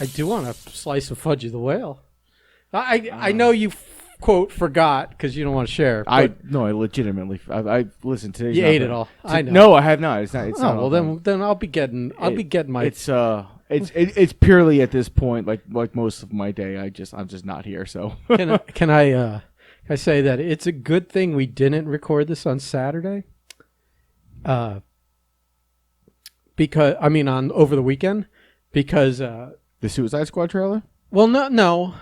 I do want a slice of Fudgy the Whale. I know you quote forgot because you don't want to share. I legitimately I listened to. You ate it all. I know. No, I have not. It's not. It's not well then I'll be getting my. It's purely at this point like most of my day. I'm just not here. So can I say that it's a good thing we didn't record this on Saturday. Because on over the weekend because the Suicide Squad trailer. Well, no.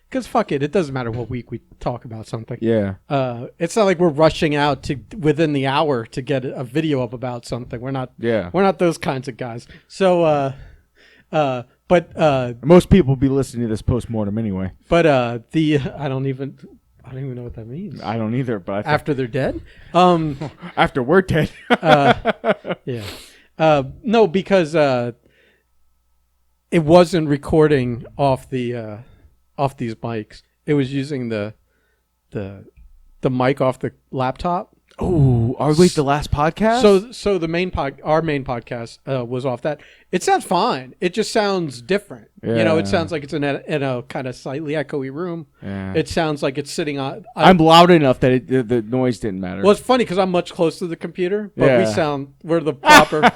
Because fuck it doesn't matter what week we talk about something. Yeah. It's not like we're rushing out to within the hour to get a video up about something. We're not. Yeah. We're not those kinds of guys. So, but most people be listening to this post-mortem anyway. But I don't even know what that means. I don't either. But after they're dead. After we're dead. Yeah. No, because it wasn't recording off the. Off these mics, it was using the mic off the laptop. Oh, the last podcast? So the our main podcast was off that. It sounds fine. It just sounds different. Yeah. It sounds like it's in a kind of slightly echoey room. Yeah. It sounds like it's sitting on. I'm loud enough that the noise didn't matter. Well, it's funny because I'm much closer to the computer, but we're the proper.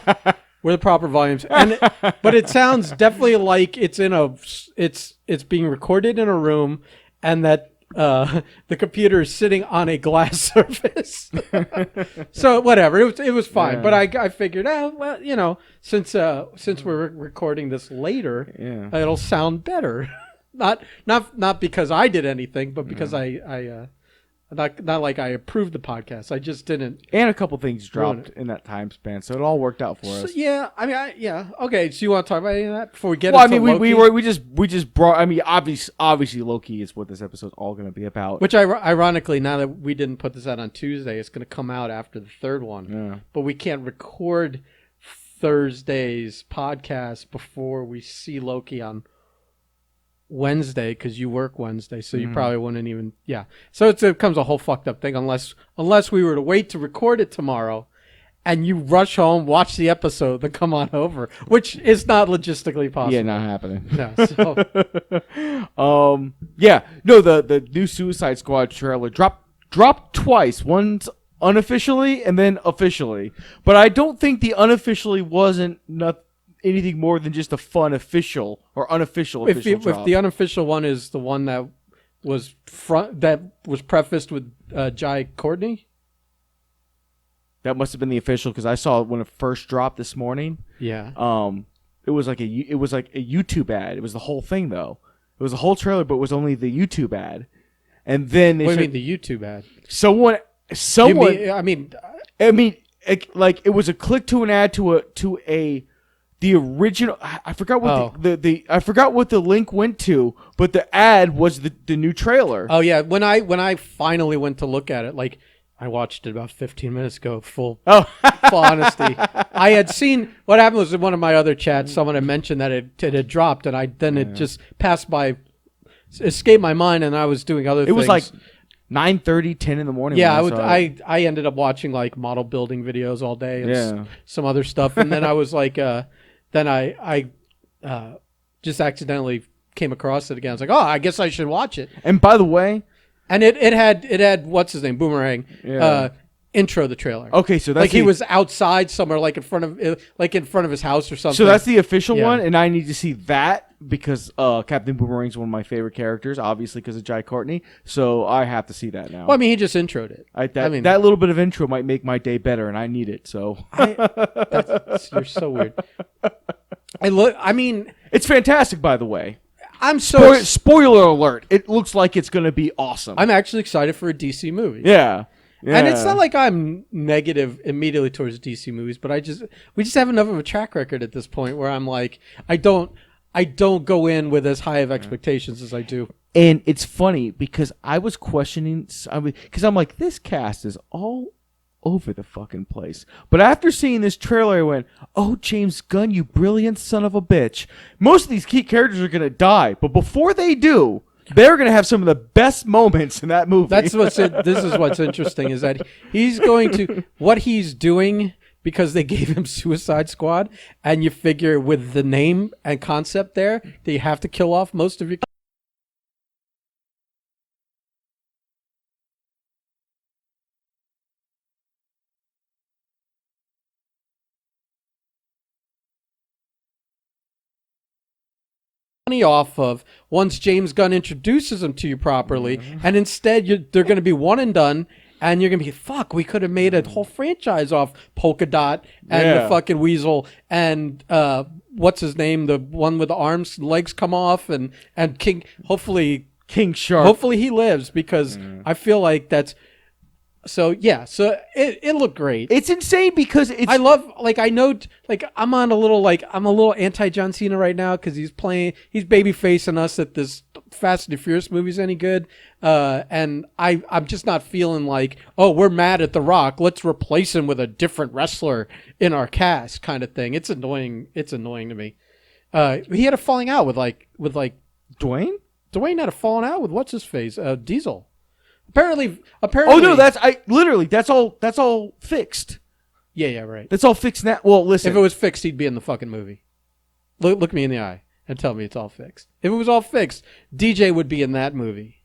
We're the proper volumes, but it sounds definitely like it's being recorded in a room, and that the computer is sitting on a glass surface. So whatever, it was fine. Yeah. But I figured, since we're recording this later, it'll sound better. Not because I did anything, but because I Not like I approved the podcast. I just didn't. And a couple things dropped in that time span, so it all worked out for us. Yeah, okay. So you want to talk about any of that before we get into Loki? we just brought. I mean, obviously, Loki is what this episode's all going to be about. Which, ironically, now that we didn't put this out on Tuesday, it's going to come out after the third one. Yeah. But we can't record Thursday's podcast before we see Loki on Wednesday because you work Wednesday, so you probably wouldn't even. Yeah, so it becomes a whole fucked up thing unless we were to wait to record it tomorrow, and you rush home, watch the episode, then come on over, which is not logistically possible. Yeah, not happening. No. So. The new Suicide Squad trailer dropped twice. Once unofficially and then officially, but I don't think the unofficially wasn't anything more than just a fun official or unofficial official drop. If the unofficial one is the one that was prefaced with Jai Courtney, that must have been the official because I saw it when it first dropped this morning. Yeah. It was like a YouTube ad. It was the whole thing though. It was a whole trailer, but it was only the YouTube ad. And then what do you mean the YouTube ad? Someone. It was a click to an ad to the original. I forgot what I forgot what the link went to, but the ad was the new trailer. Oh yeah, when I finally went to look at it, like I watched it about 15 minutes ago. Full honesty, I had seen what happened was in one of my other chats. Someone had mentioned that it had dropped, and it just passed by, escaped my mind, and I was doing other things. It was like 9:30, 10 in the morning. Yeah, I ended up watching like model building videos all day and some other stuff, and then I was like. Then I just accidentally came across it again. I was like, oh, I guess I should watch it. And by the way, and it had what's his name, Boomerang, intro the trailer. Okay, so that's like he was outside somewhere, like in front of his house or something. So that's the official one, and I need to see that because Captain Boomerang's one of my favorite characters, obviously because of Jai Courtney. So I have to see that now. Well, I mean, he just introed it. That little bit of intro might make my day better, and I need it. So you're so weird. It's fantastic, by the way. I'm so spoiler alert. It looks like it's going to be awesome. I'm actually excited for a DC movie. Yeah. And it's not like I'm negative immediately towards DC movies, but we just have enough of a track record at this point where I'm like, I don't go in with as high of expectations as I do. And it's funny because I was questioning, because I'm like, this cast is all over the fucking place. But after seeing this trailer, I went, oh, James Gunn, you brilliant son of a bitch. Most of these key characters are going to die, but before they do, they're going to have some of the best moments in that movie. This is what's interesting is that he's going to, what he's doing because they gave him Suicide Squad, and you figure with the name and concept there, that you have to kill off most of your. Money off of once James Gunn introduces them to you properly, and instead they're going to be one and done, and you're going to be fuck. We could have made a whole franchise off Polka Dot and the fucking Weasel and what's his name, the one with the arms legs come off, and King. Hopefully King Shark. Hopefully he lives, because I feel like that's. So yeah, so it looked great. It's insane because it's. I love, like, I know, like, I'm a little anti John Cena right now because he's baby facing us that this Fast and the Furious movie's any good, and I'm just not feeling like, oh, we're mad at The Rock, let's replace him with a different wrestler in our cast kind of thing. It's annoying. It's annoying to me. He had a falling out with Dwayne. Dwayne had a falling out with what's his face, Diesel. Apparently. Oh no, that's all fixed. Yeah, right. That's all fixed now. Well, listen. If it was fixed, he'd be in the fucking movie. Look me in the eye and tell me it's all fixed. If it was all fixed, DJ would be in that movie.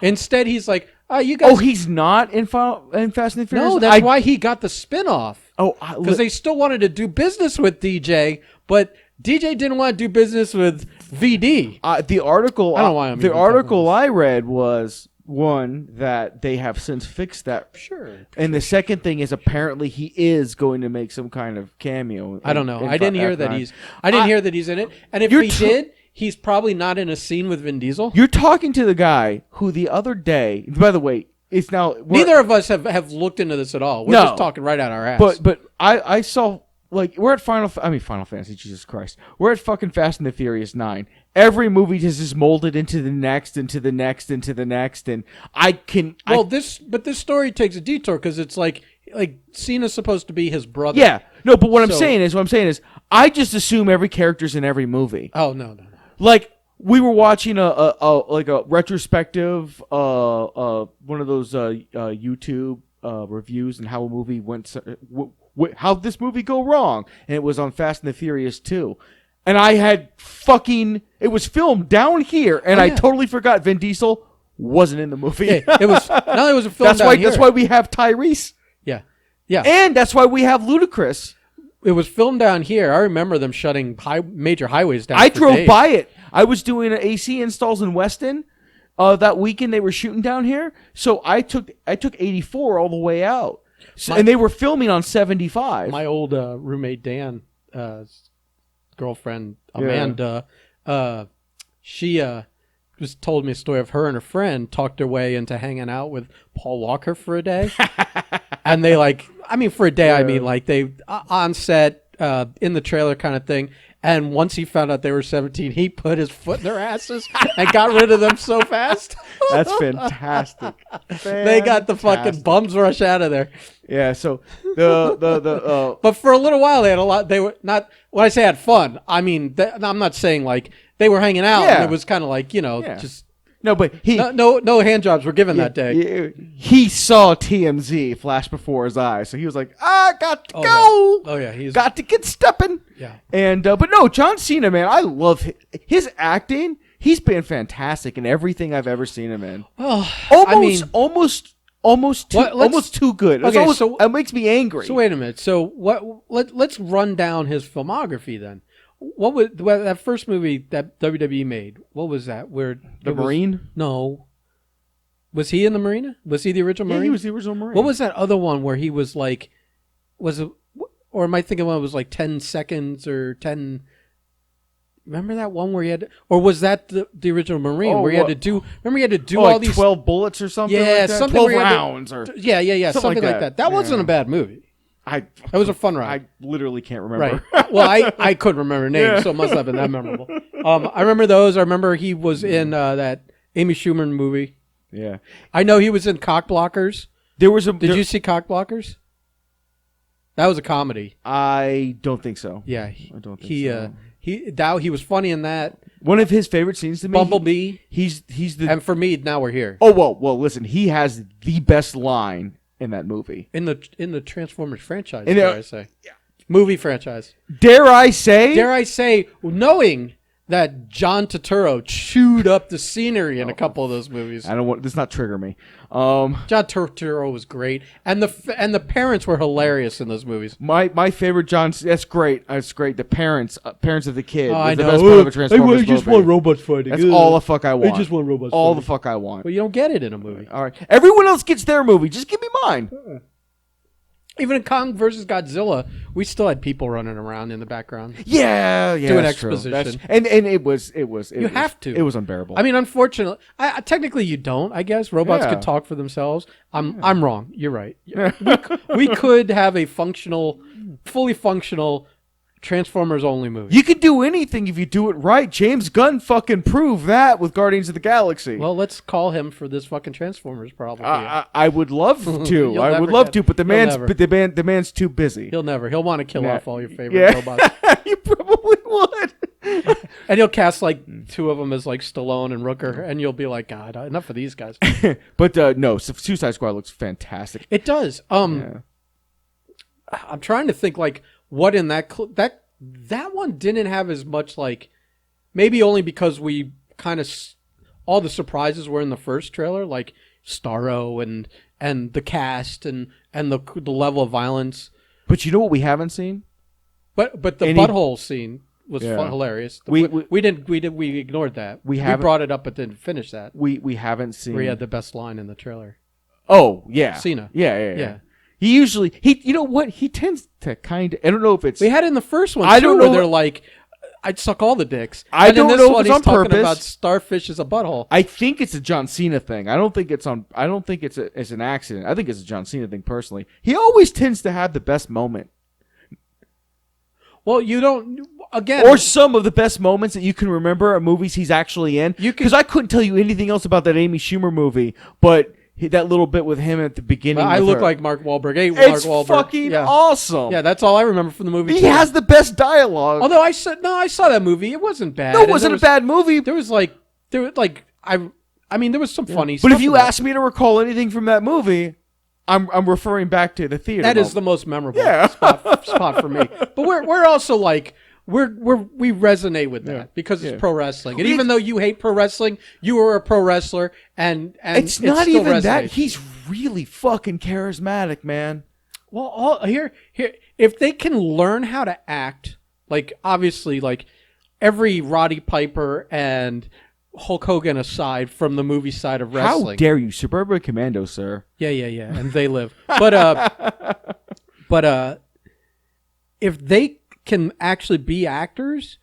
Instead, he's like, oh, you guys. Oh, he's not in Fast and the Furious? No, that's why he got the spin-off. Oh, because they still wanted to do business with DJ, but DJ didn't want to do business with VD. The article. I don't know why I'm the article I read was. One, that they have since fixed that. Sure. And the second thing is apparently he is going to make some kind of cameo. I don't know. I didn't hear that he's in it. And if he did, he's probably not in a scene with Vin Diesel. You're talking to the guy who the other day, by the way, it's now. Neither of us have looked into this at all. We're just talking right out our ass. But I saw, like, we're at Final Fantasy, Jesus Christ. We're at fucking Fast and the Furious 9. Every movie has just molded into the next, into the next, into the next, and this story takes a detour because it's like Cena's supposed to be his brother. Yeah, no, but what I'm saying is, I just assume every character's in every movie. Oh no. Like we were watching a retrospective, one of those YouTube reviews and how a movie went, how this movie go wrong, and it was on Fast and the Furious 2. And I had it was filmed down here, and I totally forgot Vin Diesel wasn't in the movie. Yeah, it was a film down here. That's why we have Tyrese. Yeah. And that's why we have Ludacris. It was filmed down here. I remember them shutting major highways down. I drove by it. I was doing AC installs in Weston that weekend. They were shooting down here, so I took 84 all the way out, and they were filming on 75. My old roommate Dan. Girlfriend Amanda, she just told me a story of her and her friend talked their way into hanging out with Paul Walker for a day, and they for a day I mean like they on set in the trailer kind of thing. And once he found out they were 17, he put his foot in their asses and got rid of them so fast. That's fantastic. They got the fucking bums rush out of there. Yeah. So but for a little while they had a lot. They were not. When I say had fun, I mean I'm not saying like they were hanging out. Yeah. And it was kind of like just. No, but no hand jobs were given that day. He saw TMZ flash before his eyes, so he was like, "I got to go. Oh yeah, he's got to get stepping." Yeah, and but no, John Cena, man, I love his acting. He's been fantastic in everything I've ever seen him in. Oh, almost too good. Okay, it makes me angry. So wait a minute. So let's run down his filmography then. What was that first movie that WWE made? What was that? Where the Marine? No. Was he in the Marina? Was he the original Marine? Yeah, he was the original Marine. What was that other one where he was like, or am I thinking one was like 10 seconds or 10? Remember that one where he had, or was that the original Marine where he had to do? Remember he had to do all like these 12 bullets or something? Yeah, like that? something 12 rounds or something like that. That wasn't a bad movie. That was a fun ride. I literally can't remember. Right. Well, I couldn't remember names, so it must have been that memorable. I remember those. I remember he was in that Amy Schumer movie. Yeah. I know he was in Cock Blockers. Did you see Cock Blockers? That was a comedy. I don't think so. Yeah. I don't think so. He was funny in that. One of his favorite scenes to me. Bumblebee. He's the. And for me, Now We're Here. Oh well. Listen. He has the best line in that movie. In the Transformers franchise, In dare I say. Yeah. Movie franchise. Dare I say, knowing that John Turturro chewed up the scenery in a couple of those movies. I don't want this not trigger me. John Turturro was great, and the parents were hilarious in those movies. My favorite John. That's great. That's great. The parents of the kid. Oh, I the know. best part of a Transformers I just movie. want robots fighting. That's all the fuck I want. I just want robots. All fighting. the fuck I want. Well, you don't get it in a movie. All right. Everyone else gets their movie. Just give me mine. Even in Kong versus Godzilla, we still had people running around in the background. Yeah, doing exposition. And it was. You have to. It was unbearable. I mean, unfortunately, technically you don't. I guess robots Yeah. could talk for themselves. I'm wrong. You're right. We could have a fully functional Transformers only movie. You can do anything if you do it right. James Gunn fucking proved that with Guardians of the Galaxy. Well, let's call him for this fucking Transformers problem. I would love to. You'll I would never love get- to, but the you'll man's never. the man's too busy. He'll want to kill Yeah. off all your favorite robots. You probably would. And he'll cast like two of them as like Stallone and Rooker, and you'll be like, God, enough of these guys. But no, Suicide Squad looks fantastic. It does. I'm trying to think like what in that that one didn't have as much like, maybe only because we kind of all the surprises were in the first trailer, like Starro and the cast and the level of violence. But you know what we haven't seen? But the butthole scene was hilarious. We ignored that. We brought it up but didn't finish that. We haven't seen. Where he had the best line in the trailer. Oh yeah, Cena. Yeah. You know what? He tends to kind of. I don't know if it's. We had it in the first one. I don't know. Where they're like, I'd suck all the dicks. I don't know if it's on he's talking purpose. about starfish as a butthole. I think it's a John Cena thing. I don't think it's on. I don't think it's an accident. I think it's a John Cena thing personally. He always tends to have the best moment. Well, you don't. Again, or some of the best moments that you can remember are movies he's actually in. Because I couldn't tell you anything else about that Amy Schumer movie, but that little bit with him at the beginning. I look like Mark Wahlberg. Hey, it's Mark Wahlberg. Fucking awesome. Yeah, that's all I remember from the movie. He has the best dialogue. Although I saw that movie. It wasn't bad. No, it wasn't a bad movie. There was some funny stuff. But if you ask me to recall anything from that movie, I'm referring back to the theater. That is the most memorable spot for me. But we're also like we resonate with that because it's pro wrestling. And even though you hate pro wrestling, you were a pro wrestler, and it's not even resonates. That he's really fucking charismatic, man. Well, here, if they can learn how to act, like obviously, like every Roddy Piper and Hulk Hogan aside from the movie side of wrestling. How dare you, Suburban Commando, sir? Yeah, and they live. But if they can actually be actors,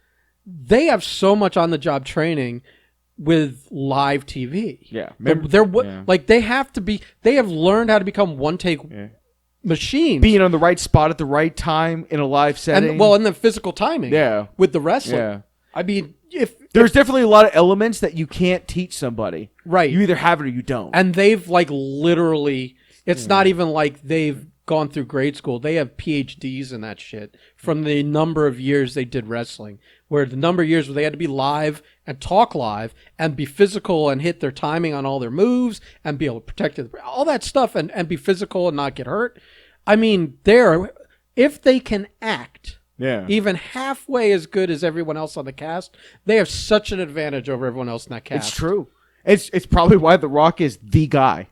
they have so much on the job training with live TV. Yeah, like they have to be. They have learned how to become one take machines, being on the right spot at the right time in a live setting. And the physical timing. Yeah, with the wrestling. Yeah, I mean, there's definitely a lot of elements that you can't teach somebody. Right, you either have it or you don't. And they've like literally. It's not even like they've gone through grade school. They have PhDs in that shit from the number of years they did wrestling, where the number of years where they had to be live and talk live and be physical and hit their timing on all their moves and be able to protect it, all that stuff and be physical and not get hurt. I mean, if they can act even halfway as good as everyone else on the cast, they have such an advantage over everyone else in that cast. It's true. It's probably why The Rock is the guy.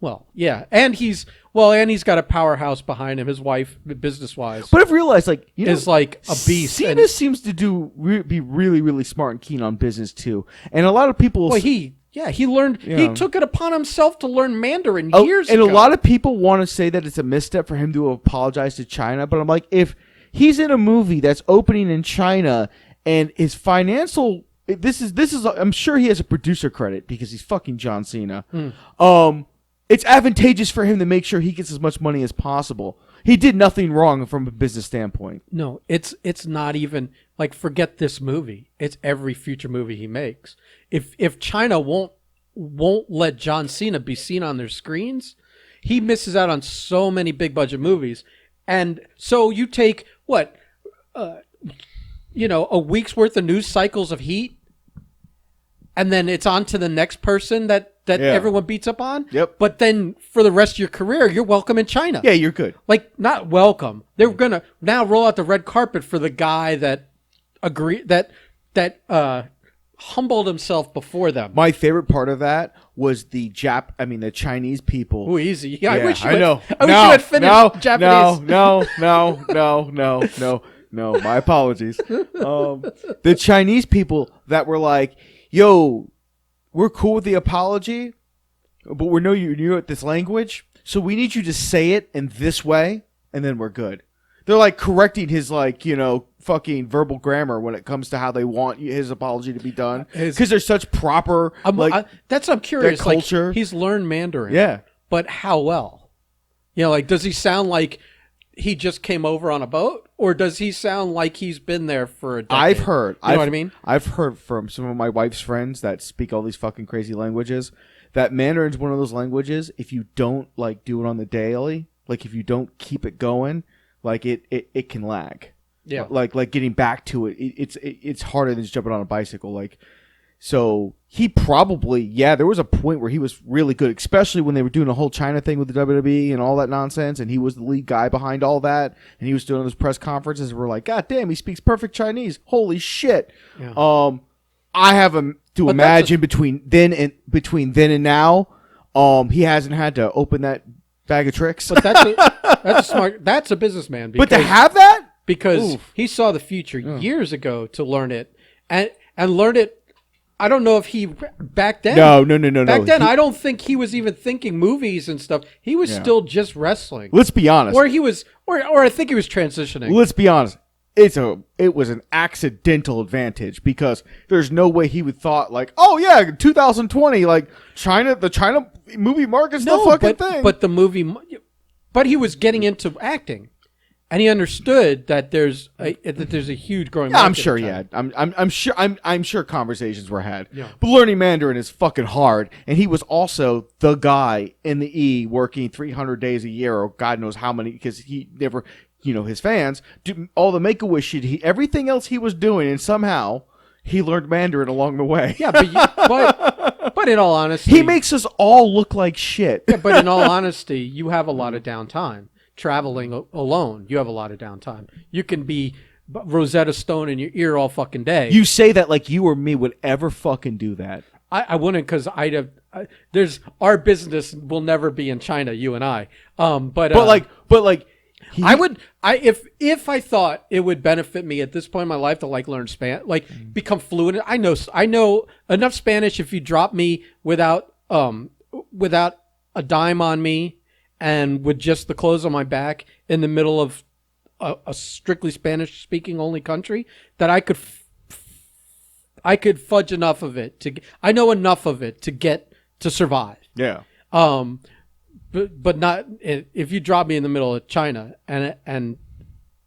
Well, yeah, and he's got a powerhouse behind him. His wife, business-wise, but I've realized, is like a beast. Cena seems to be really, really smart and keen on business too. And a lot of people, he learned. He took it upon himself to learn Mandarin years ago. And a lot of people want to say that it's a misstep for him to apologize to China. But I'm like, if he's in a movie that's opening in China and his financial, this is, I'm sure he has a producer credit because he's fucking John Cena. It's advantageous for him to make sure he gets as much money as possible. He did nothing wrong from a business standpoint. No, it's not even like forget this movie. It's every future movie he makes. If China won't let John Cena be seen on their screens, he misses out on so many big budget movies. And so you take a week's worth of news cycles of Heat, and then it's on to the next person that that everyone beats up on. Yep. But then for the rest of your career, you're welcome in China. Yeah, you're good. Like, not welcome. They're going to now roll out the red carpet for the guy that humbled himself before them. My favorite part of that was the Chinese people. Ooh, easy. Yeah, I wish you know. I wish you had finished Japanese. No, my apologies. The Chinese people that were like, yo, we're cool with the apology, but we know you're new at this language, so we need you to say it in this way, and then we're good. They're like correcting his fucking verbal grammar when it comes to how they want his apology to be done, because they're such proper. I'm curious. Their culture. Like, he's learned Mandarin. Yeah, but how well? Like, does he sound like he just came over on a boat, or does he sound like he's been there for a decade? I've heard. You know what I mean? I've heard from some of my wife's friends that speak all these fucking crazy languages that Mandarin's one of those languages. If you don't do it on the daily, like if you don't keep it going, like it can lag. Yeah. Like getting back to it, it's harder than just jumping on a bicycle. So he probably, there was a point where he was really good, especially when they were doing a whole China thing with the WWE and all that nonsense, and he was the lead guy behind all that, and he was doing those press conferences, and we're like, God damn, he speaks perfect Chinese. Holy shit. Yeah. I have to imagine between then and now, he hasn't had to open that bag of tricks. But that's a businessman. But to have that? Because he saw the future years ago to learn it, and learn it. I don't know if he back then. No. Back then, I don't think he was even thinking movies and stuff. He was still just wrestling. Let's be honest. Or he was, or I think he was transitioning. Let's be honest. It was an accidental advantage, because there's no way he would thought 2020, the China movie market's the fucking thing. But he was getting into acting. And he understood that there's a huge growing market. I'm sure he had. I'm sure conversations were had. Yeah. But learning Mandarin is fucking hard, and he was also the guy in the E working 300 days a year, or God knows how many, because he never, his fans do all the Make-A-Wish shit, everything else he was doing, and somehow he learned Mandarin along the way. Yeah, but in all honesty, he makes us all look like shit. Yeah, but in all honesty, you have a lot of downtime. Traveling alone, you have a lot of downtime. You can be Rosetta Stone in your ear all fucking day. You say that like you or me would ever fucking do that. I wouldn't, because our business will never be in China, you and I. If I thought it would benefit me at this point in my life to learn Spanish, become fluent. I know enough Spanish. If you drop me without a dime on me, and with just the clothes on my back in the middle of a strictly Spanish-speaking only country, that I could fudge enough of it I know enough of it to survive. Yeah. But not if you drop me in the middle of China and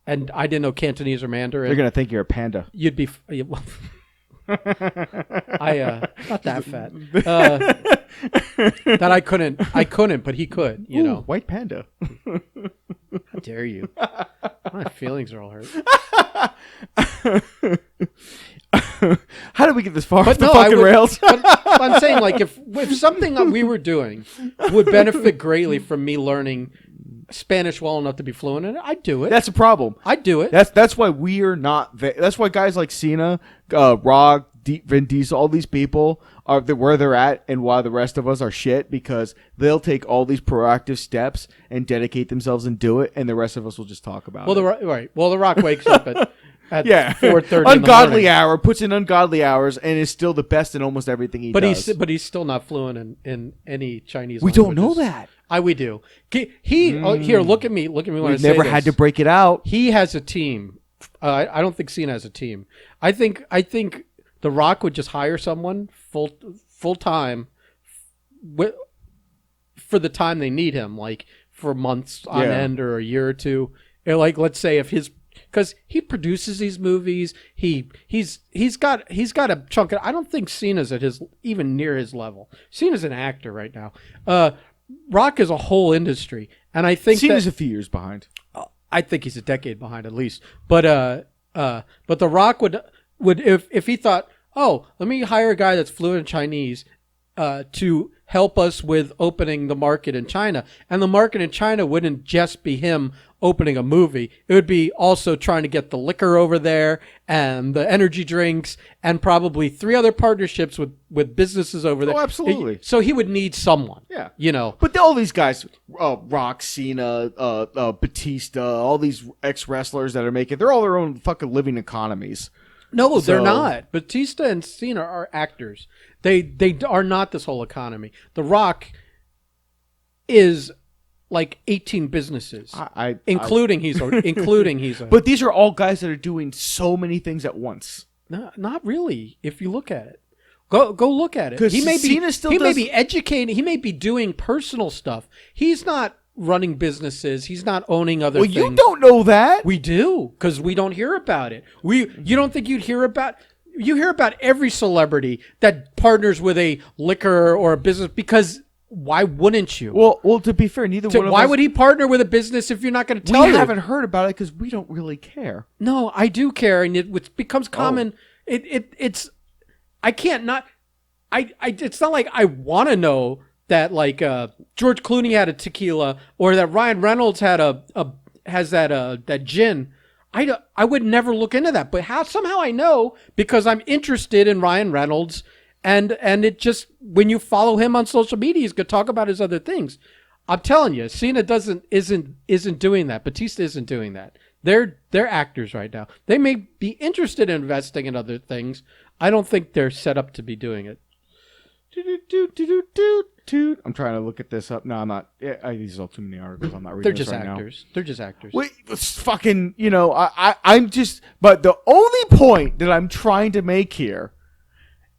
I didn't know Cantonese or Mandarin. They're gonna think you're a panda. You'd be. Not that fat. That I couldn't, but he could. Know, white panda. How dare you? My feelings are all hurt. How did we get this far off the fucking rails? But I'm saying, if something that we were doing would benefit greatly from me learning Spanish well enough to be fluent in it, I'd do it. That's a problem. I'd do it. That's why we're not. That's why guys like Cena, Rock, Vin Diesel, all these people are where they're at, and why the rest of us are shit, because they'll take all these proactive steps and dedicate themselves and do it, and the rest of us will just talk about it. Right. Well, The Rock wakes up at 4:30. Ungodly hour, puts in ungodly hours, and is still the best in almost everything he does. But he's still not fluent in any Chinese. We languages. don't know that. We do. Here, look at me. Look at me when We've never had to break it out. He has a team. I don't think Cena has a team. I think The Rock would just hire someone full time for the time they need him, for months on end or a year or two. Let's say because he produces these movies, he's got a chunk of. I don't think Cena's at even near his level. Cena's an actor right now. Rock is a whole industry, and I think Cena's a few years behind. I think he's a decade behind at least. But The Rock would if he thought, oh, let me hire a guy that's fluent in Chinese to help us with opening the market in China. And the market in China wouldn't just be him opening a movie. It would be also trying to get the liquor over there and the energy drinks and probably 3 other partnerships with businesses over there. Oh, absolutely. So he would need someone. Yeah. You know. But all these guys, Rock, Cena, Batista, all these ex-wrestlers that are they're all their own fucking living economies. No, they're not. Batista and Cena are actors. They are not this whole economy. The Rock is like 18 businesses, including he's a. But these are all guys that are doing so many things at once. No, not really. If you look at it, go look at it. Because He may Cena be educating. He may be doing personal stuff. He's not running businesses. He's not owning other things. Well, you don't know that. We do, because we don't hear about it. You don't think you'd hear about? You hear about every celebrity that partners with a liquor or a business, because why wouldn't you? Well, to be fair, neither one of us. Why would he partner with a business if you're not going to tell We him? haven't heard about it because we don't really care. No, I do care, and it becomes common. It's I can't not. It's not like I want to know that like George Clooney had a tequila or that Ryan Reynolds had has that gin. I would never look into that, but somehow I know because I'm interested in Ryan Reynolds, and it just, when you follow him on social media, he's gonna talk about his other things. I'm telling you, Cena isn't doing that. Batista isn't doing that. They're actors right now. They may be interested in investing in other things. I don't think they're set up to be doing it. I'm trying to look at this up. No, I'm not. These are all too many articles. I'm not reading. They're just actors. They're just actors. Wait, it's fucking. I'm just. But the only point that I'm trying to make here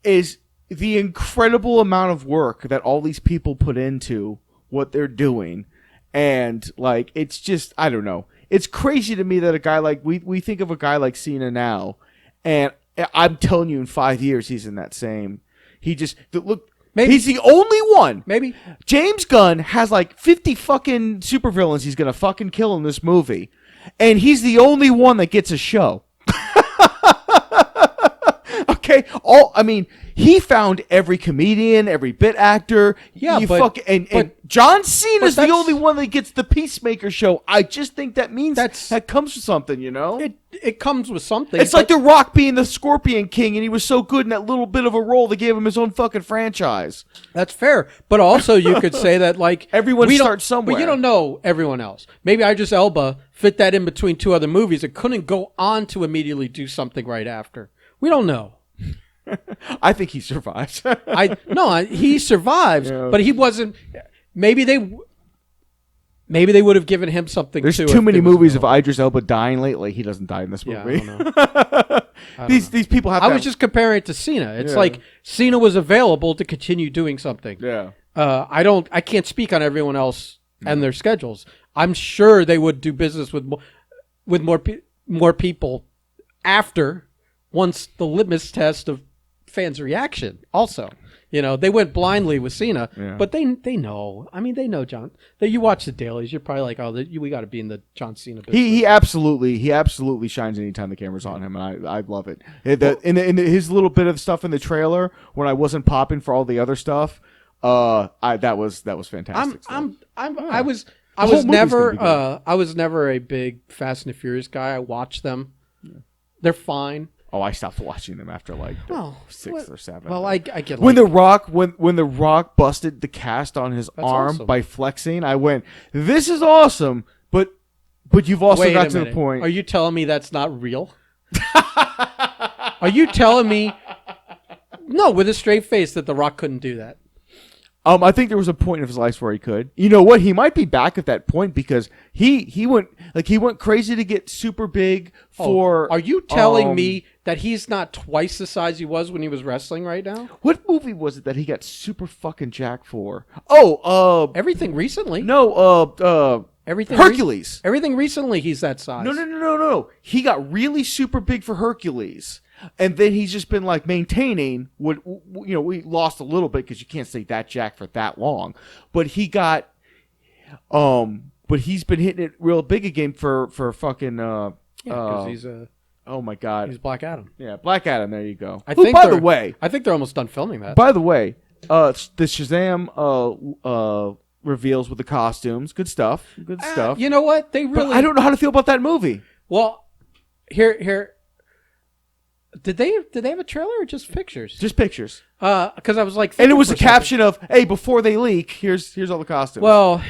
is the incredible amount of work that all these people put into what they're doing, and like it's just, I don't know. It's crazy to me that a guy like we think of a guy like Cena now, and I'm telling you, in 5 years he's in that same. He just look. Maybe. He's the only one. Maybe. James Gunn has like 50 fucking supervillains he's going to fucking kill in this movie. And he's the only one that gets a show. Okay? He found every comedian, every bit actor. Yeah, and John Cena's the only one that gets the Peacemaker show. I just think that means that comes with something, you know? It comes with something. It's like The Rock being the Scorpion King, and he was so good in that little bit of a role they gave him his own fucking franchise. That's fair. But also you could say that like everyone starts somewhere. But you don't know everyone else. Maybe Idris Elba fit that in between 2 other movies and couldn't go on to immediately do something right after. We don't know. I think he survives. He survives, but he wasn't. Maybe they would have given him something. There's too many movies of Idris Elba dying lately. He doesn't die in this movie. Yeah, I don't know. These people have. I was just comparing it to Cena. It's like Cena was available to continue doing something. Yeah. I can't speak on everyone else and their schedules. I'm sure they would do business with more people after once the litmus test of fans' reaction. Also, they went blindly with Cena, but they know. I mean, they know John. You watch the dailies, you're probably like, we got to be in the John Cena business. He absolutely shines anytime the camera's on him, and I love it. His little bit of stuff in the trailer when I wasn't popping for all the other stuff, that was fantastic. I was never a big Fast and the Furious guy. I watch them. Yeah. They're fine. Oh, I stopped watching them after like 6th or 7th. Well, I get when the Rock busted the cast on his arm by flexing, I went, "This is awesome," but you've also got to the point. Are you telling me that's not real? Are you telling me? No, with a straight face that the Rock couldn't do that. I think there was a point of his life where he could. You know what? He might be back at that point because he went crazy to get super big for. Are you telling me that he's not twice the size he was when he was wrestling right now? What movie was it that he got super fucking jacked for? Everything recently. No, everything Hercules. Everything recently he's that size. No. He got really super big for Hercules. And then he's just been like maintaining what, we lost a little bit because you can't stay that jacked for that long. But he got, but he's been hitting it real big again for fucking, because he's oh my God. He's Black Adam. Yeah, Black Adam. There you go. I think by the way, I think they're almost done filming that. By the way, The Shazam reveals with the costumes. Good stuff. Good stuff. You know what? They really. But I don't know how to feel about that movie. Well, here. Did they have a trailer or just pictures? Just pictures. Because I was like, and it was a caption of, "Hey, before they leak, here's all the costumes." Well,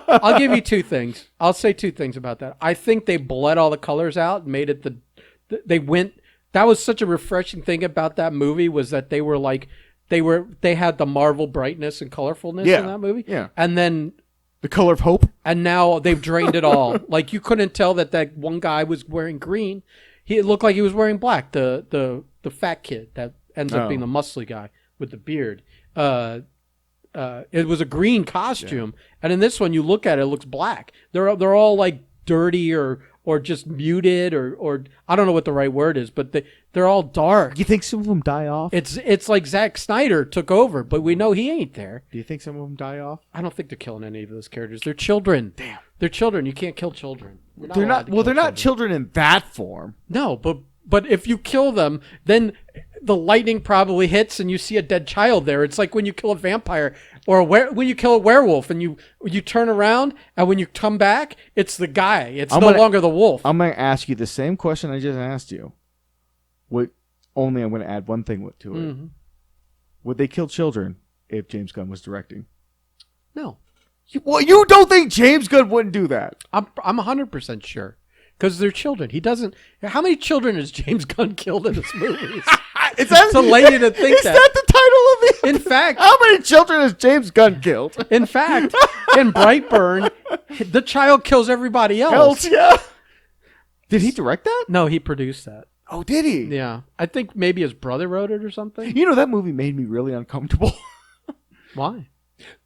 I'll give you two things. I'll say two things about that. I think they bled all the colors out, and made it they went. That was such a refreshing thing about that movie was that they were like, they had the Marvel brightness and colorfulness in that movie. Yeah. And then the color of hope. And now they've drained it all. Like you couldn't tell that one guy was wearing green. It looked like he was wearing black. The fat kid that ends up being the muscly guy with the beard. It was a green costume, and in this one, you look at it, it looks black. They're all like dirty or just muted or I don't know what the right word is, but they're all dark. You think some of them die off? It's like Zack Snyder took over, but we know he ain't there. Do you think some of them die off? I don't think they're killing any of those characters. They're children. Damn, they're children. You can't kill children. They're not. Well, they're not children in that form. No, but if you kill them, then the lightning probably hits and you see a dead child there. It's like when you kill a vampire or when you kill a werewolf and you turn around and when you come back, it's the guy. It's no longer the wolf. I'm going to ask you the same question I just asked you. Only I'm going to add one thing to it. Mm-hmm. Would they kill children if James Gunn was directing? No. You don't think James Gunn wouldn't do that? I'm 100% sure. Because they're children. He doesn't. How many children has James Gunn killed in his movies? It's a lady to think is that the title of it? In fact, how many children has James Gunn killed? In fact, in Brightburn, the child kills everybody else. Yeah. Did he direct that? No, he produced that. Oh, did he? Yeah, I think maybe his brother wrote it or something. You know, that movie made me really uncomfortable. Why?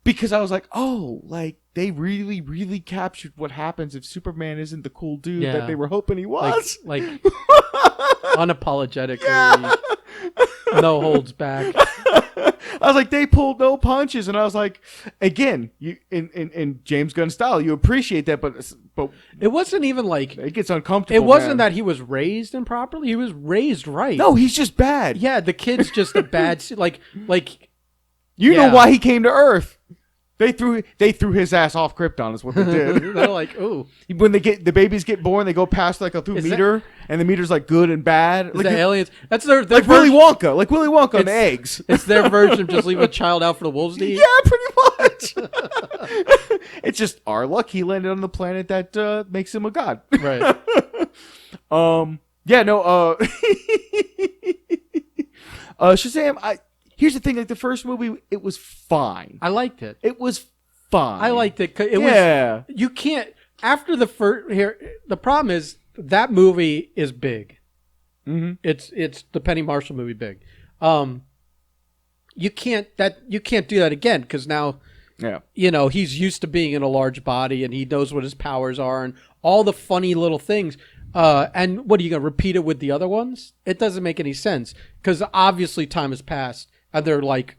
Because I was like, oh, like they really, really captured what happens if Superman isn't the cool dude that they were hoping he was. Like unapologetically, no holds back. I was like, they pulled no punches, and I was like, again, you in James Gunn style, you appreciate that, but it wasn't even like it gets uncomfortable. It wasn't that he was raised improperly; he was raised right. No, he's just bad. Yeah, the kid's just a bad like. You know why he came to Earth. They threw his ass off Krypton is what they did. They're like, ooh. When the babies get born, they go past like a meter, and the meter's like good and bad. Like the aliens. That's their like Willy Wonka. Like Willy Wonka on the eggs. It's their version of just leave a child out for the wolves to eat. Yeah, pretty much. It's just our luck he landed on the planet that makes him a god. Right. Yeah, no, Shazam, here's the thing, like the first movie, it was fine. I liked it. It was fine. I liked it. Was, you can't, after the first, the problem is that movie is big. Mm-hmm. It's the Penny Marshall movie big. You can't do that again because now, he's used to being in a large body and he knows what his powers are and all the funny little things. And what are you going to repeat it with the other ones? It doesn't make any sense because obviously time has passed. And they're like,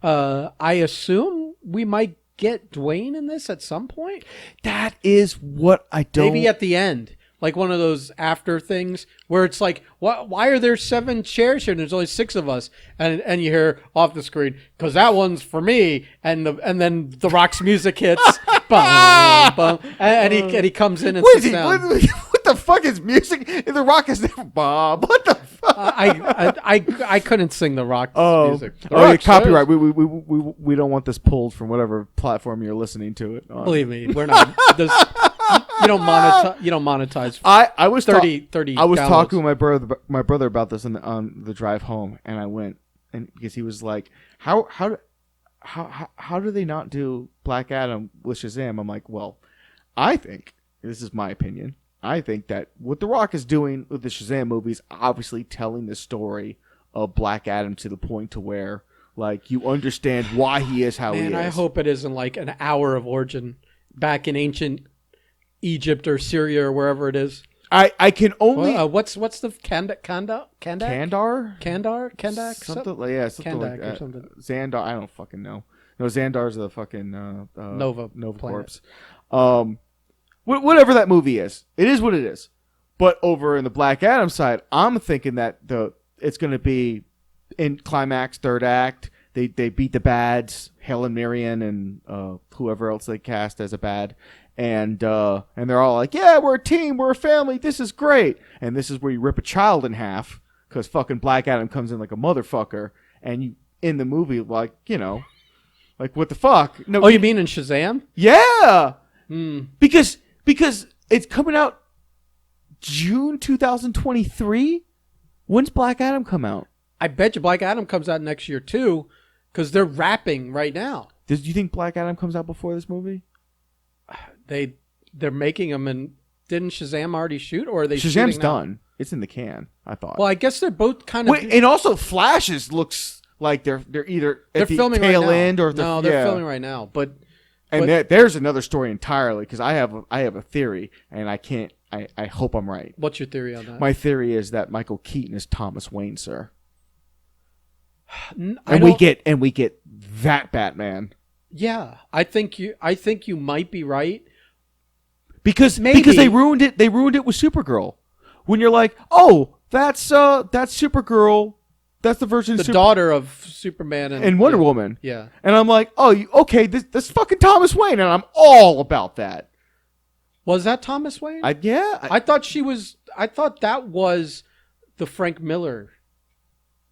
I assume we might get Dwayne in this at some point. That is what I don't. Maybe at the end, like one of those after things where it's like, why are there 7 chairs here and there's only 6 of us? And you hear off the screen, because that one's for me. And then The Rock's music hits. Bum, bum, and he comes in and sits down. What the fuck is music? The Rock is never Bob. What the fuck? I couldn't sing The Rock's music. Copyright. We don't want this pulled from whatever platform you're listening to it on. Believe me, we're not. You don't monetize. I was 30. I was downloads. Talking with my brother about this on the drive home, and I went because he was like, how do they not do Black Adam with Shazam? I'm like, well, I think this is my opinion. I think that what The Rock is doing with the Shazam movies, obviously telling the story of Black Adam to the point to where, like, you understand why he is how he is. I hope it isn't like an hour of origin back in ancient Egypt or Syria or wherever it is. I can only what's the Kandak? Something like that. Something. Xandar, I don't fucking know. No, Xandar's the fucking Nova Corpse. Whatever that movie is, it is what it is. But over in the Black Adam side, I'm thinking that it's going to be in climax, third act, they beat the bads, Helen Mirren and whoever else they cast as a bad. And they're all like, yeah, we're a team, we're a family, this is great. And this is where you rip a child in half because fucking Black Adam comes in like a motherfucker. And you in the movie, like, you know, like, what the fuck? No, oh, you mean in Shazam? Yeah. Because it's coming out June 2023. When's Black Adam come out? I bet you Black Adam comes out next year, too, because they're wrapping right now. Do you think Black Adam comes out before this movie? They're making them, and didn't Shazam already shoot, or are they Shazam's shooting done. It's in the can, I thought. Well, I guess they're both kind of... Wait, and also Flashes looks like they're either at the filming tail right now. end or... they're filming right now, but... And there's another story entirely, because I have a theory, and I hope I'm right. What's your theory on that? My theory is that Michael Keaton is Thomas Wayne, sir. And we get that Batman. Yeah, I think you might be right. Because they ruined it. They ruined it with Supergirl. When you're like, oh, that's Supergirl. That's the version of daughter of Superman and Wonder Woman. Yeah. And I'm like, oh, okay, this fucking Thomas Wayne, and I'm all about that. Was that Thomas Wayne? I thought that was the Frank Miller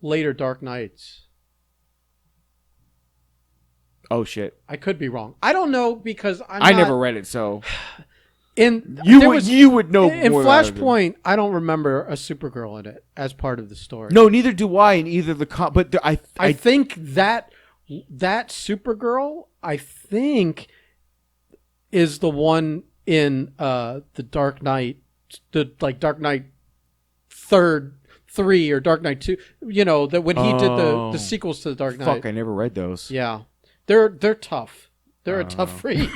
later Dark Knights. Oh shit! I could be wrong. I don't know because I never read it, so you would know. In Flashpoint, I don't remember a Supergirl in it as part of the story. No, neither do I. In either but I think that Supergirl, I think, is the one in the Dark Knight, Dark Knight 3 or Dark Knight 2. You know that when he did the sequels to the Dark Knight. Fuck, I never read those. Yeah. They're tough. They're a tough read.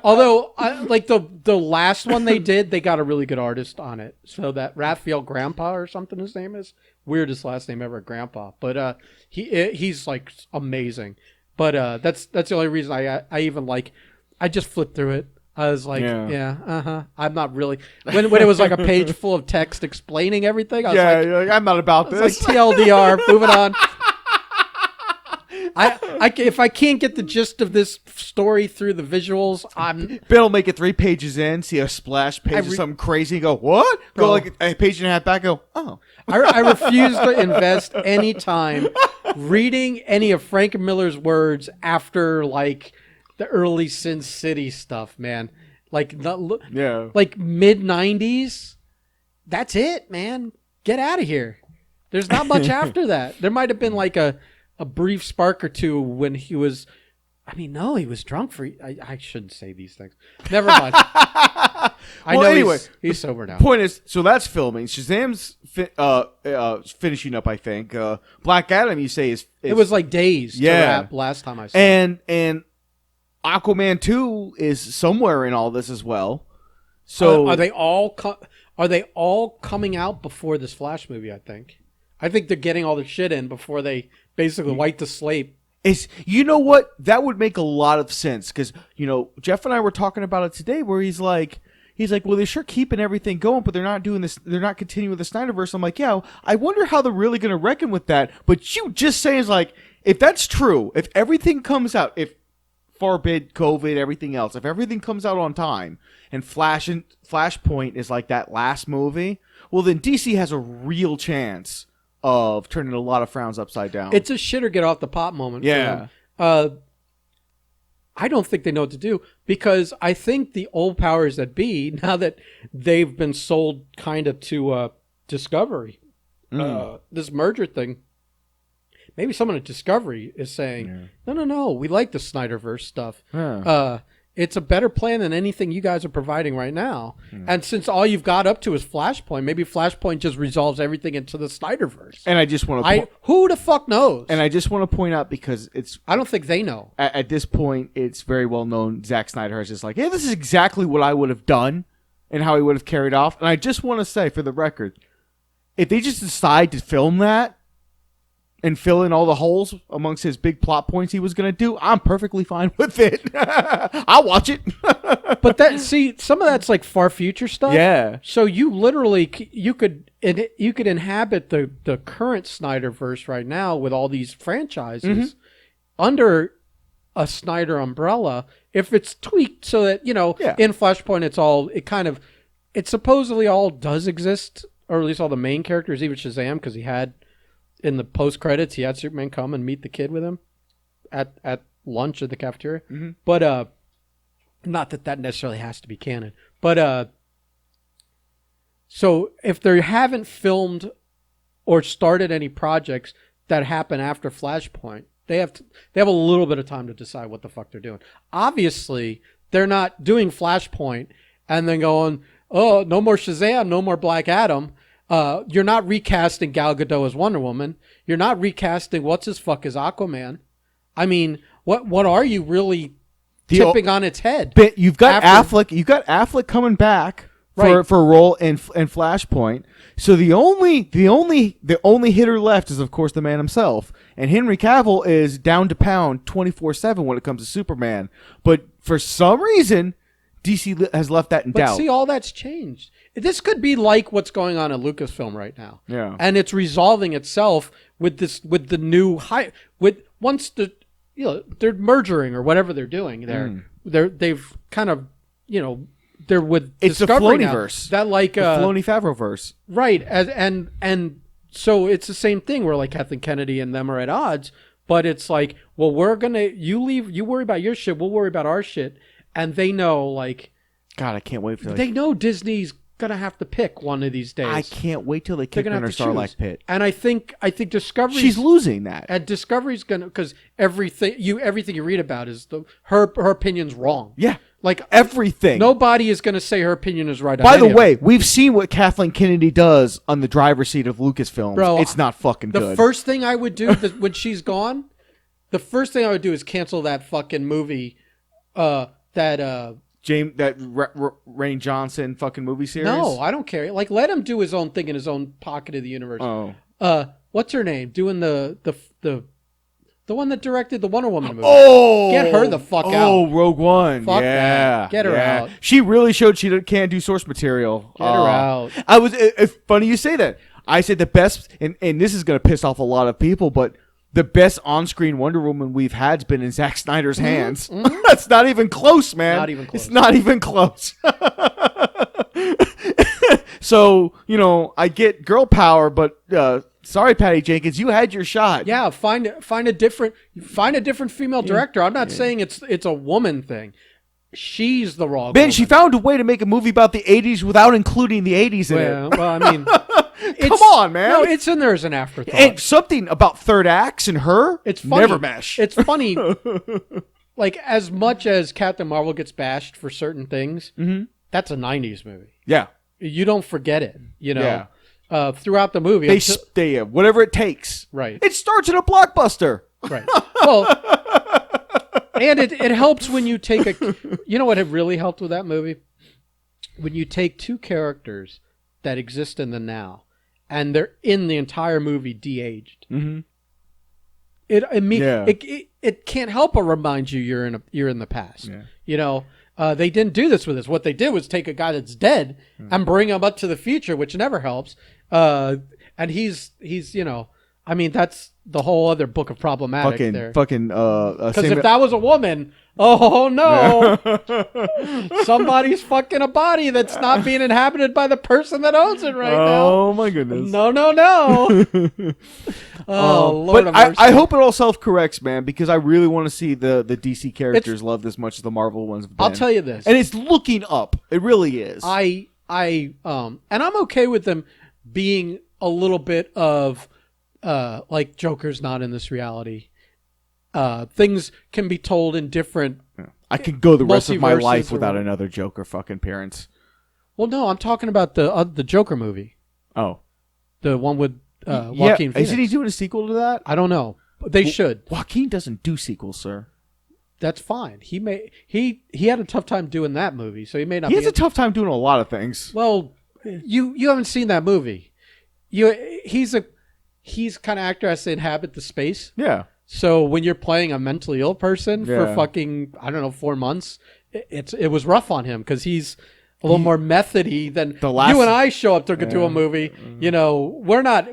Although, the last one they did, they got a really good artist on it. So that Raphael Grandpa or something his name is. Weirdest last name ever, Grandpa. But he's like amazing. But that's the only reason I even like. I just flipped through it. I was like, I'm not really. When it was like a page full of text explaining everything, I was like, I'm not about this. Like TLDR, moving on. If I can't get the gist of this story through the visuals, Ben will make it 3 pages in, see a splash page of something crazy, and go, what? Go like a page and a half back, go, oh. I refuse to invest any time reading any of Frank Miller's words after like the early Sin City stuff, man. Like like mid 90s. That's it, man. Get out of here. There's not much after that. There might have been like a brief spark or two when he was... I mean, no, he was drunk for... I shouldn't say these things. Never mind. Anyway, he's sober now. Point is, so that's filming. Shazam's finishing up, I think. Black Adam, you say, is... It was like days to wrap last time I saw it. And Aquaman 2 is somewhere in all this as well. So are they all coming out before this Flash movie, I think? I think they're getting all the shit in before they basically wipe the slate. You know what? That would make a lot of sense because, you know, Jeff and I were talking about it today where he's like, well, they're sure keeping everything going, but they're not doing this. They're not continuing the Snyderverse. I'm like, yeah, I wonder how they're really going to reckon with that. But you just saying is like, if that's true, if everything comes out, if forbid COVID, everything else, if everything comes out on time and Flashpoint is like that last movie, well, then DC has a real chance of turning a lot of frowns upside down. It's a shit or get off the pot moment. Yeah. I don't think they know what to do because I think the old powers that be, now that they've been sold kind of to Discovery, this merger thing, maybe someone at Discovery is saying, no, we like the Snyderverse stuff. Yeah. It's a better plan than anything you guys are providing right now. And since all you've got up to is Flashpoint, maybe Flashpoint just resolves everything into the Snyderverse. And I just want to... who the fuck knows? And I just want to point out because it's... I don't think they know. At this point, it's very well known Zack Snyder is just like, hey, this is exactly what I would have done and how he would have carried off. And I just want to say, for the record, if they just decide to film that, and fill in all the holes amongst his big plot points he was going to do, I'm perfectly fine with it. I'll watch it. But some of that's like far future stuff. Yeah. So you literally, you could you could inhabit the current Snyderverse right now with all these franchises under a Snyder umbrella if it's tweaked so that, in Flashpoint it supposedly all does exist, or at least all the main characters, even Shazam, because he had in the post credits he had Superman come and meet the kid with him at lunch at the cafeteria. But not that necessarily has to be canon. But so if they haven't filmed or started any projects that happen after Flashpoint, they have a little bit of time to decide what the fuck they're doing. Obviously, they're not doing Flashpoint and then going, oh, no more Shazam, no more Black Adam. You're not recasting Gal Gadot as Wonder Woman. You're not recasting what's-his-fuck as Aquaman. I mean, what are you really tipping on its head? But you've got Affleck. You've got Affleck coming back for a role in Flashpoint. So the only hitter left is, of course, the man himself. And Henry Cavill is down to pound 24/7 when it comes to Superman. But for some reason, DC has left that in doubt. But see, all that's changed. This could be like what's going on at Lucasfilm right now. Yeah. And it's resolving itself with the new once they're merging or whatever they're doing. They've kind of, they're with it's Discovery the now. Filoniverse. That like the Filoni Favreauverse. Right. And so it's the same thing where like Kathleen Kennedy and them are at odds, but it's like, well, you worry about your shit, we'll worry about our shit. And they know, like, God, I can't wait for they know Disney's gonna have to pick one of these days. I can't wait till they kick her in her Starlight Pit. And I think Discovery. She's losing that. And Discovery's gonna, because everything you read about is her opinion's wrong. Yeah, like everything. Nobody is gonna say her opinion is right. By the way, we've seen what Kathleen Kennedy does on the driver's seat of Lucasfilm. Bro, it's not fucking good. The first thing I would do when she's gone, the first thing I would do is cancel that fucking movie. Rain Johnson fucking movie series? No, I don't care. Like, let him do his own thing in his own pocket of the universe. Oh. What's her name? Doing the one that directed the Wonder Woman movie. Oh! Get her the fuck out. Oh, Rogue One. Fuck yeah. that. Get her out. She really showed she can't do source material. Get her out. It's funny you say that. I said the best, and this is going to piss off a lot of people, but the best on-screen Wonder Woman we've had's been in Zack Snyder's hands. That's not even close, man. Not even close. It's not even close. So, I get girl power, but sorry, Patty Jenkins, you had your shot. Yeah, find a different female director. I'm not saying it's a woman thing. She's the wrong woman. She found a way to make a movie about the 80s without including the 80s in it. Well, I mean... Come on, man. No, it's in there as an afterthought. And something about third acts and her, it's funny. Never mesh. It's funny. Like, as much as Captain Marvel gets bashed for certain things, that's a 90s movie. Yeah. You don't forget it, Yeah. Throughout the movie. They stay whatever it takes. Right. It starts in a blockbuster. Right. Well, and it helps when you take you know what it really helped with that movie? When you take two characters that exist in the now, and they're in the entire movie de-aged. It can't help but remind you you're in the past. Yeah. They didn't do this with us. What they did was take a guy that's dead and bring him up to the future, which never helps. And he's I mean, that's the whole other book of problematic there. Because if that was a woman, oh no, somebody's fucking a body that's not being inhabited by the person that owns it right now. Oh my goodness. No. Lord but of mercy. I hope it all self-corrects, man, because I really want to see the DC characters loved as much as the Marvel ones have been. I'll tell you this. And it's looking up. It really is. And I'm okay with them being a little bit of like Joker's not in this reality. Things can be told in different. I could go the rest of my life without another Joker fucking appearance. Well, no, I'm talking about the Joker movie. Oh, the one with Joaquin Phoenix. Isn't he doing a sequel to that? I don't know. They should. Joaquin doesn't do sequels, sir. That's fine. He had a tough time doing that movie, so he may not. He has a tough time doing a lot of things. Well, you haven't seen that movie. He's kind of actor has to inhabit the space. Yeah. So when you're playing a mentally ill person for fucking, I don't know, 4 months, it was rough on him because he's a little more methody than you and I show up to a movie. You know, we're not.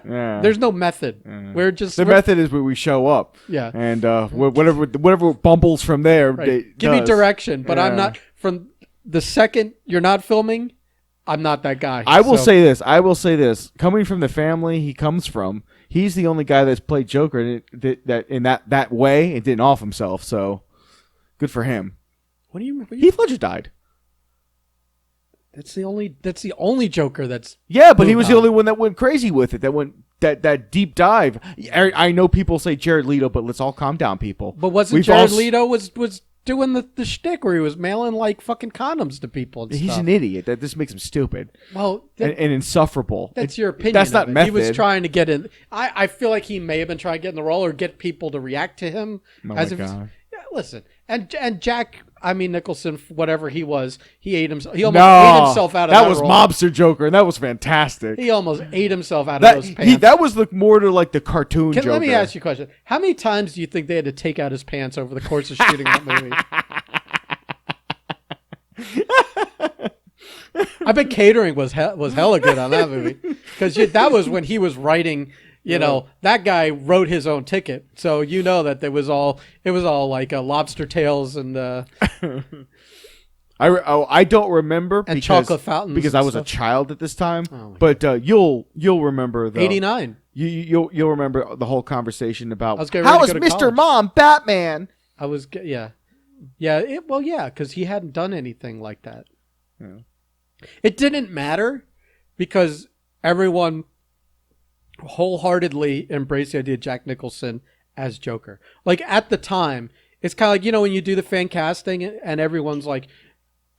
Yeah. There's no method. We're just method is where we show up. Yeah, and whatever bumbles from there. Right. Give me direction, but I'm not. From the second you're not filming, I'm not that guy. I will say this. Coming from the family he comes from, he's the only guy that's played Joker that in that way and didn't off himself. So good for him. What do you? Heath Ledger died. That's the only Joker that's... Yeah, but he was the only one that went crazy with it, that went that deep dive. I know people say Jared Leto, but let's all calm down, people. But wasn't Jared Leto was doing the shtick where he was mailing like fucking condoms to people and He's stuff. an idiot. That this makes him stupid. Well, and insufferable. That's your opinion. That's not method. He was trying to get in. I feel like he may have been trying to get in the role or get people to react to him. Oh my God. Yeah, listen. And Jack... Nicholson, whatever he was, he ate himself. He almost ate himself out of that was role. Mobster Joker, and that was fantastic. He almost ate himself out of those pants. That was more to like the cartoon Joker. Let me ask you a question. How many times do you think they had to take out his pants over the course of shooting that movie? I bet catering was hella good on that movie. Because that was when he was writing... You know, that guy wrote his own ticket. So you know that it was all like lobster tails and I don't remember and chocolate fountains because I was a child at this time. But you'll remember the 89. You'll remember the whole conversation about how is Mr. Mom Batman? Because he hadn't done anything like that. Yeah. It didn't matter because everyone wholeheartedly embraced the idea of Jack Nicholson as Joker. Like at the time, it's kind of like, you know, when you do the fan casting and everyone's like,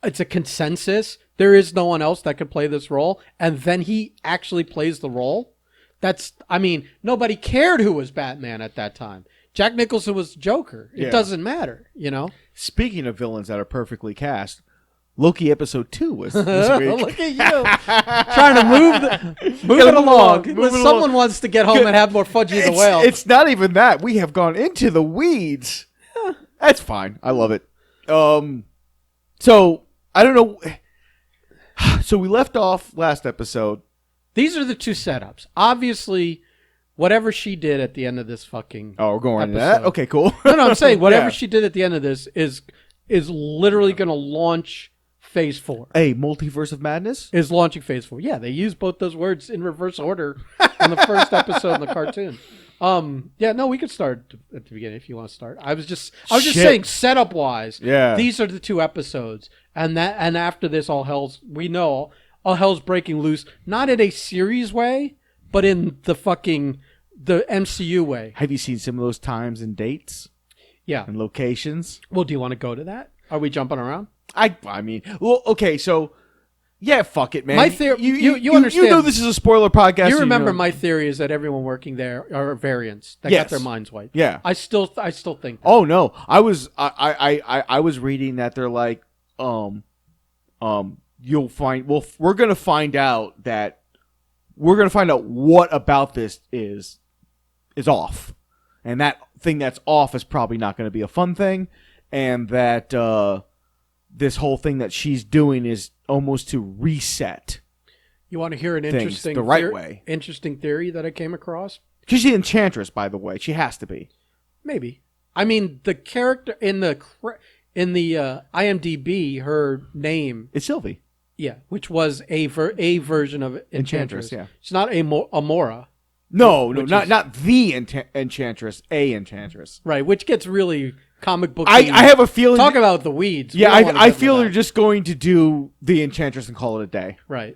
it's a consensus. There is no one else that could play this role. And then he actually plays the role. Nobody cared who was Batman at that time. Jack Nicholson was Joker. It doesn't matter, you know? Speaking of villains that are perfectly cast, Loki episode 2 was this week. Look at you. Trying to move it along. Someone wants to get home and have more Fudgy the Whale. It's not even that. We have gone into the weeds. That's fine. I love it. So, I don't know. So, we left off last episode. These are the two setups. Obviously, whatever she did at the end of this fucking we're going episode, into that? Okay, cool. No, I'm saying whatever she did at the end of this is literally going to launch Phase 4. A multiverse of madness? Is launching Phase 4. Yeah, they use both those words in reverse order in the first episode in the cartoon. We could start at the beginning if you want to start. I was just saying setup wise. Yeah. These are the two episodes. And after this all hell's breaking loose, not in a series way, but in the MCU way. Have you seen some of those times and dates? Yeah. And locations? Well, do you want to go to that? Are we jumping around? Okay, so yeah, fuck it, man. My theory, you understand. You know this is a spoiler podcast. You remember my theory is that everyone working there are variants that got their minds wiped. Yeah, I still think that. Oh no, I was reading that they're like, we're gonna find out what about this is off, and that thing that's off is probably not going to be a fun thing, and that this whole thing that she's doing is almost to reset. You want to hear an interesting the right way? Interesting theory that I came across? Because she's the Enchantress, by the way. She has to be. Maybe. I mean, the character in the IMDb, her name is Sylvie. Yeah, which was a version of Enchantress. Yeah, it's not Amora. No, not the Enchantress. A Enchantress. Right, which gets really comic book. I have a feeling. Talk about the weeds. Yeah, I feel they're just going to do the Enchantress and call it a day. Right.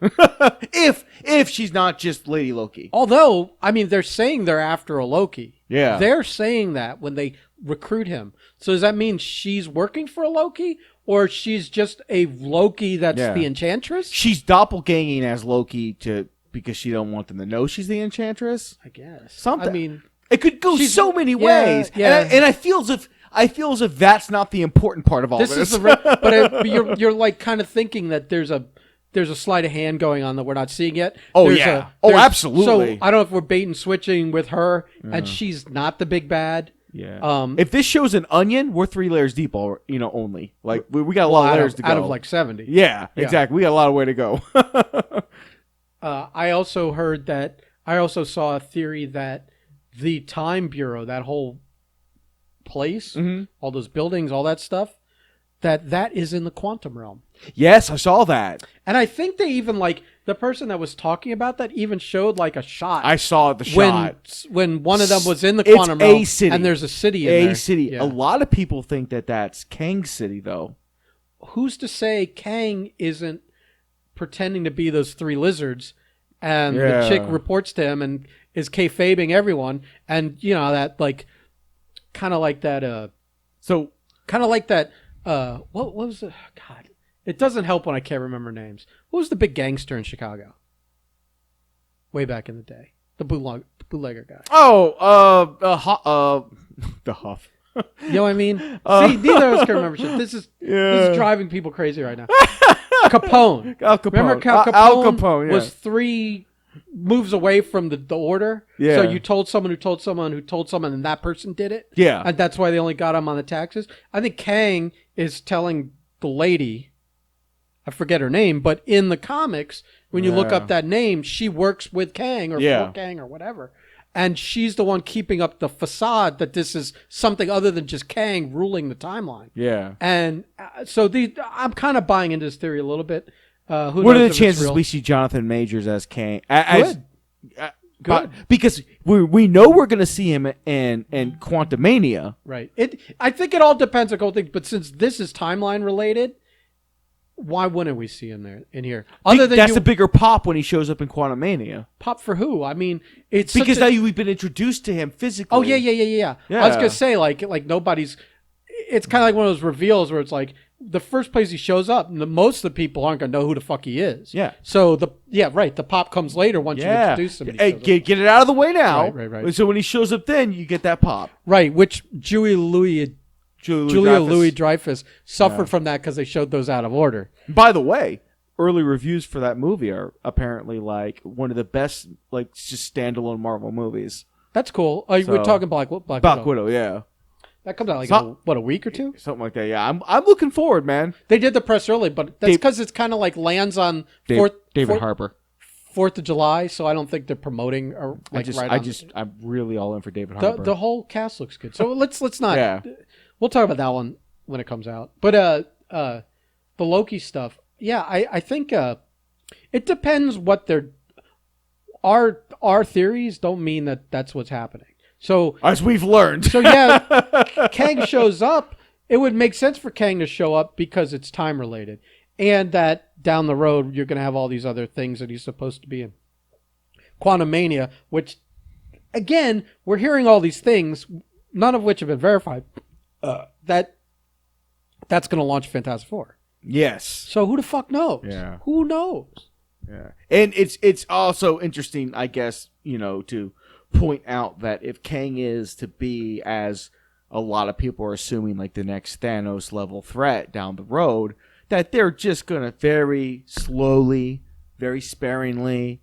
if she's not just Lady Loki. Although, they're saying they're after a Loki. Yeah. They're saying that when they recruit him. So does that mean she's working for a Loki? Or she's just a Loki that's the Enchantress? She's doppelganging as Loki because she don't want them to know she's the Enchantress. I guess. Something. It could go so many ways. Yeah. And I feel as if that's not the important part of all this. But you're like kind of thinking that there's a sleight of hand going on that we're not seeing yet. Absolutely. So I don't know if we're bait and switching with her and she's not the big bad. Yeah. If this show's an onion, we're 3 layers deep, only. Like, we got a lot of layers to go. Out of like 70. Yeah, exactly. We got a lot of way to go. I also saw a theory that the Time Bureau, that whole place, all those buildings, all that stuff, that is in the quantum realm. Yes, I saw that. And I think they even, like, the person that was talking about that even showed, like, a shot. I saw the shot. When one of them was in the quantum realm. City. And there's a city in there. A city. Yeah. A lot of people think that that's Kang's city, though. Who's to say Kang isn't pretending to be those 3 lizards, and the chick reports to him and is kayfabing everyone, and, that, like, kind of like that, what was it? God, it doesn't help when I can't remember names. What was the big gangster in Chicago? Way back in the day. The bootlegger guy. Oh, the Huff. You know what I mean? See, neither of us can remember shit. This is driving people crazy right now. Capone. Al Capone. Remember Capone, Al Capone was 3 moves away from the order. Yeah. So you told someone who told someone who told someone, and that person did it. Yeah. And that's why they only got him on the taxes. I think Kang is telling the lady, I forget her name, but in the comics, when you look up that name, she works with Kang or for Kang or whatever. And she's the one keeping up the facade that this is something other than just Kang ruling the timeline. Yeah. And so I'm kind of buying into this theory a little bit. What are the chances we see Jonathan Majors as Kang? Good. Because we know we're going to see him in Quantumania. Right. I think it all depends on a couple things, but since this is timeline related, why wouldn't we see him in here? Other than that's a bigger pop when he shows up in Quantumania. Pop for who? I mean, it's because now we've been introduced to him physically. Oh yeah. I was gonna say like nobody's. It's kind of like one of those reveals where it's like the first place he shows up, most of the people aren't gonna know who the fuck he is. Yeah. So the pop comes later once you introduce him. Hey, get it out of the way now. Right. So when he shows up, then you get that pop. Right, which Julia Louis-Dreyfus suffered from that because they showed those out of order. By the way, early reviews for that movie are apparently like one of the best, like just standalone Marvel movies. That's cool. We're talking Black Widow, yeah. That comes out like a week or two, something like that. Yeah, I'm looking forward, man. They did the press early, but that's because it's kind of like lands on David Harbour. 4th of July, so I don't think they're promoting or like I'm really all in for David Harbour. The whole cast looks good. So let's not. Yeah. We'll talk about that one when it comes out. But the Loki stuff, yeah, I think it depends what our theories don't mean that that's what's happening. So as we've learned. So yeah, Kang shows up. It would make sense for Kang to show up because it's time related, and that down the road you're going to have all these other things that he's supposed to be in. Quantumania, which again we're hearing all these things, none of which have been verified. That's going to launch Fantastic Four. Yes. So who the fuck knows? Yeah. Who knows? Yeah. And it's also interesting, I guess, to point out that if Kang is to be, as a lot of people are assuming, like the next Thanos level threat down the road, that they're just going to very slowly, very sparingly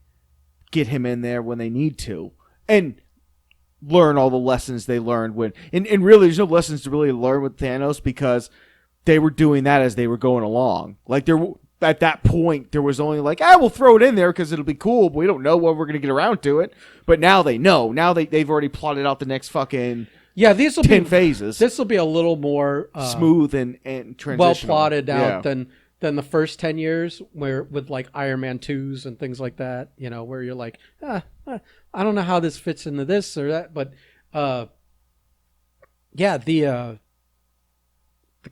get him in there when they need to. And learn all the lessons they learned when... And really, there's no lessons to really learn with Thanos because they were doing that as they were going along. Like, at that point, there was only like, we'll throw it in there because it'll be cool, but we don't know when we're going to get around to it. But now they know. Now they've already plotted out the next fucking 10 phases. This will be a little more... smooth and transitional. Well plotted out than the first 10 years where with like Iron Man 2s and things like that, where you're like, I don't know how this fits into this or that, but the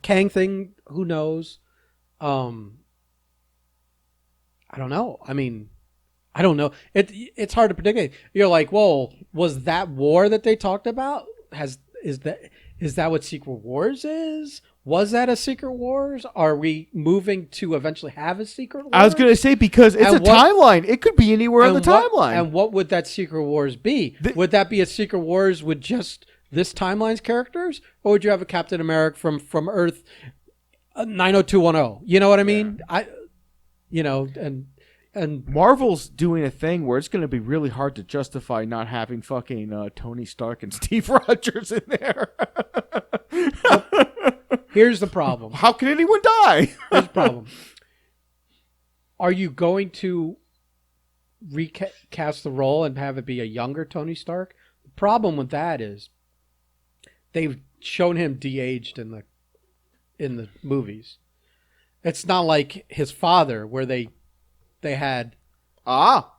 Kang thing, who knows? I don't know. I mean, I don't know. It's hard to predict. You're like, well, was that war that they talked about? Is that what Secret Wars is? Was that a Secret Wars? Are we moving to eventually have a Secret Wars? I was going to say, because it's a timeline. It could be anywhere on the timeline. And what would that Secret Wars be? Would that be a Secret Wars with just this timeline's characters? Or would you have a Captain America from Earth 90210? You know what I mean? Yeah. And Marvel's doing a thing where it's going to be really hard to justify not having fucking Tony Stark and Steve Rogers in there. here's the problem. How can anyone die? Here's the problem. Are you going to recast the role and have it be a younger Tony Stark? The problem with that is they've shown him de-aged in the movies. It's not like his father where they had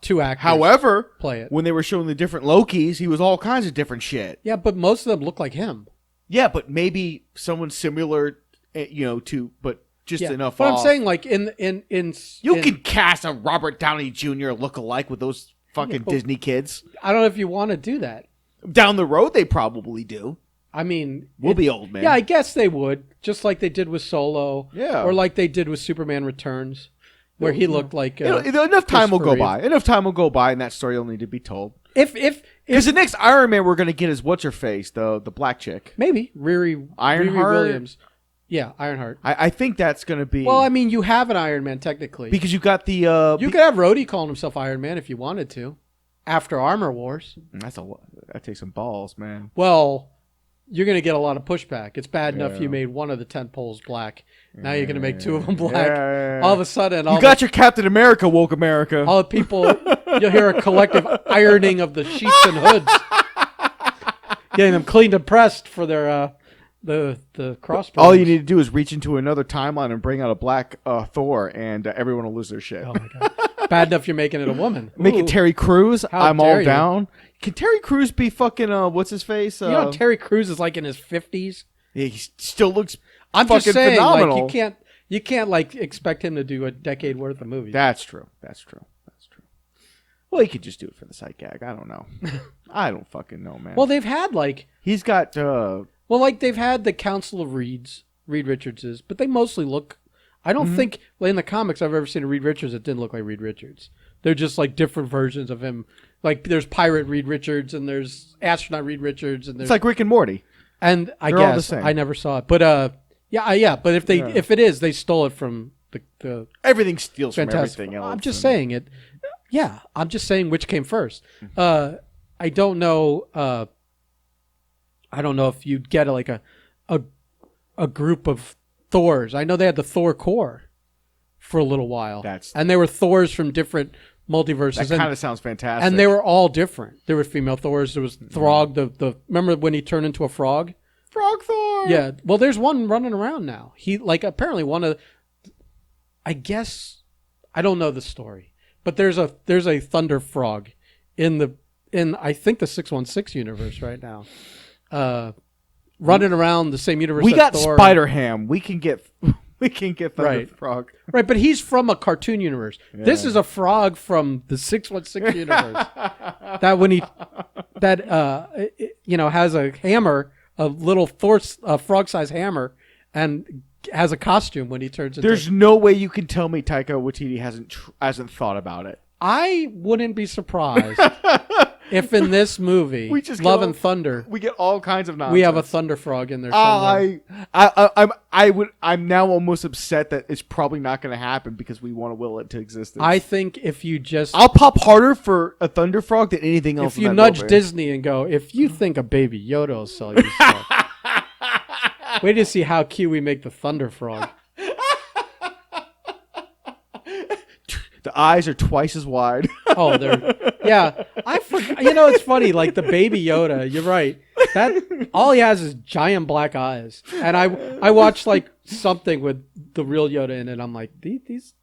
two actors however, play it. When they were showing the different Lokis, he was all kinds of different shit. Yeah, but most of them look like him. Yeah, but maybe someone similar, to, but just enough. But I'm saying, like you can cast a Robert Downey Jr. look-alike with those fucking Disney kids. I don't know if you want to do that. Down the road, they probably do. I mean, we'll be old, man. Yeah, I guess they would, just like they did with Solo. Yeah, or like they did with Superman Returns, where he looked like enough time will go by. Enough time will go by, and that story will need to be told. If the next Iron Man we're gonna get is what's her face, the black chick, maybe Riri Williams. Yeah, Ironheart. I think that's gonna be. Well, I mean, you have an Iron Man technically because you got the. You could have Rhodey calling himself Iron Man if you wanted to, after Armor Wars. That takes some balls, man. Well, you're gonna get a lot of pushback. It's bad enough you made one of the 10 poles black. Now you're gonna make 2 of them black. Yeah. All of a sudden, you got your Captain America, woke America. All the people, you'll hear a collective ironing of the sheets and hoods, getting them cleaned and pressed for their the crossbones. All you need to do is reach into another timeline and bring out a black Thor, and everyone will lose their shit. Oh my god! Bad enough you're making it a woman. Make it Terry Crews. I'm all down. You. Can Terry Crews be fucking what's his face? Terry Crews is like in his 50s. Yeah, he still looks. I'm fucking just saying, phenomenal. like you can't like expect him to do a decade worth of movies. That's true. Well, he could just do it for the sight gag. I don't know. I don't fucking know, man. Well, they've had like he's got. They've had the Council of Reed Richardses, but they mostly look. I don't think in the comics I've ever seen a Reed Richards that didn't look like Reed Richards. They're just like different versions of him. Like there's Pirate Reed Richards and there's Astronaut Reed Richards and there's it's like Rick and Morty. And They're all the same. I never saw it, but but if it is, they stole it from the everything steals Fantastic. From everything else. I'm just saying it. Yeah, I'm just saying which came first. I don't know. I don't know if you'd get like a group of Thors. I know they had the Thor Corps for a little while, and they were Thors from different multiverses. That kind of sounds fantastic. And they were all different. There were female Thors. There was Throg. The remember when he turned into a frog? Frog Thor. Yeah. Well, there's one running around now. He apparently one of. I guess I don't know the story, but there's a Thunder Frog in I think the 616 universe right now. Running around the same universe. We got Thor. Spider-Ham. We can get Thunder Frog. Right, but he's from a cartoon universe. Yeah. This is a frog from the 616 universe. That when he has a hammer, a little frog-sized hammer, and has a costume when he turns into. There's no way you can tell me Taika Waititi hasn't thought about it. I wouldn't be surprised if in this movie, Love and Thunder, we get all kinds of nonsense. We have a Thunder Frog in there somewhere. I'm now almost upset that it's probably not going to happen because we want to will it to existence. I think if you I'll pop harder for a Thunder Frog than anything else. If you nudge Disney and go, if you think a baby Yoda will sell you stuff, wait to see how cute we make the Thunder Frog. The eyes are twice as wide. Oh, yeah. I forgot. It's funny. Like the baby Yoda. You're right. That all he has is giant black eyes. And I watched like something with the real Yoda in it. I'm like, these.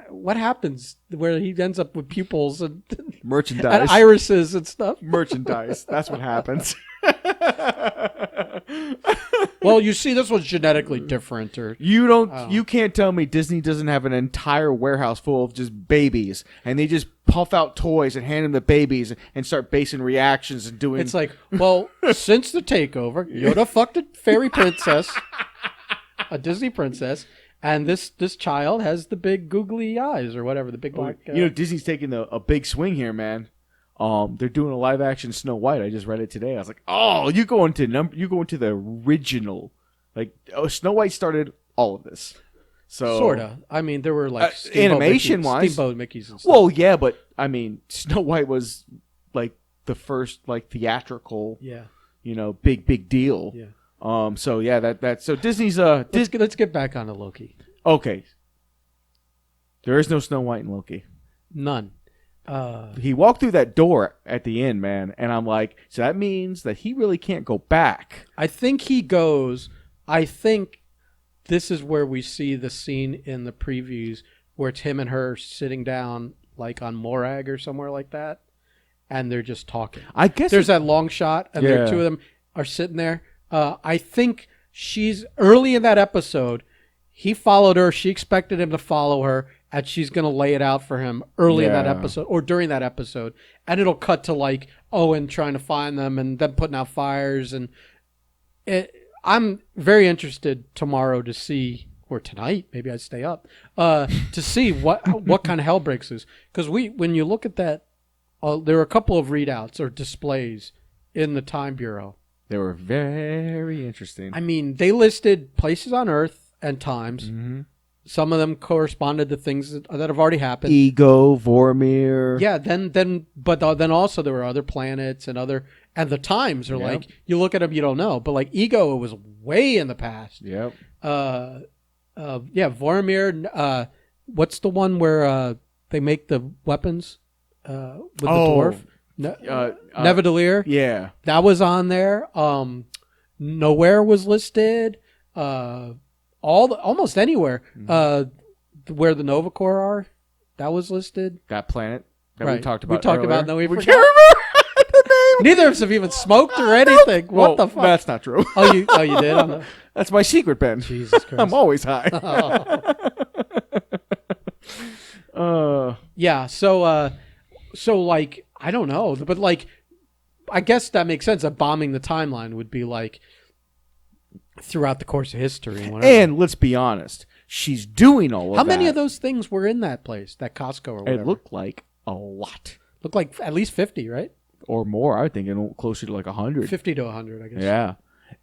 What happens where he ends up with pupils and merchandise, and irises and stuff? Merchandise. That's what happens. Well, you see, this was genetically different, or you can't tell me Disney doesn't have an entire warehouse full of just babies, and they just puff out toys and hand them the babies and start basing reactions and doing. It's like, well, since the takeover, Yoda fucked a fairy princess, a Disney princess, and this child has the big googly eyes or whatever, the big black. Disney's taking a big swing here, man. They're doing a live action Snow White. I just read it today. I was like, oh, you go into the original. Like, Snow White started all of this. So sorta. I mean, there were like animation-wise, Steamboat Mickeys and stuff. Well, yeah, but I mean, Snow White was like the first like theatrical, big deal. Yeah. So yeah, that so Disney's let's get back on to Loki. Okay. There is no Snow White in Loki. None. He walked through that door at the end, man, and I'm like, so that means that he really can't go back. I think he goes. I think this is where we see the scene in the previews where it's him and her sitting down like on Morag or somewhere like that, and they're just talking. I guess there's that long shot, and the two of them are sitting there. I think she's early in that episode. He followed her. She expected him to follow her, and she's going to lay it out for him early in that episode or during that episode. And it'll cut to like Owen trying to find them and them putting out fires. And I'm very interested tomorrow to see, or tonight, maybe I'd stay up, to see what kind of hell breaks loose. Because when you look at that, there are a couple of readouts or displays in the Time Bureau. They were very interesting. I mean, they listed places on Earth and times. Mm-hmm. Some of them corresponded to things that have already happened. Ego, Vormir. Yeah, but then also there were other planets and the times are like, you look at them, you don't know. But like Ego was way in the past. Yep. Vormir. What's the one where they make the weapons with the dwarf? Nevedalir. Yeah. That was on there. Nowhere was listed. Almost anywhere where the Nova Corps are, that was listed. That planet that we talked about. We talked earlier. about. No, we can't forgot. remember the name. Neither of us have even smoked or anything. What the fuck? That's not true. Oh, you did. That's my secret, Ben. Jesus Christ! I'm always high. Yeah. So like I don't know, but like I guess that makes sense. That bombing the timeline would be like throughout the course of history. And let's be honest, she's doing all of that. How many of those things were in that place, that Costco or whatever? It looked like a lot. Looked like at least 50, right? Or more. I think closer to like 100. 50 to 100, I guess. Yeah.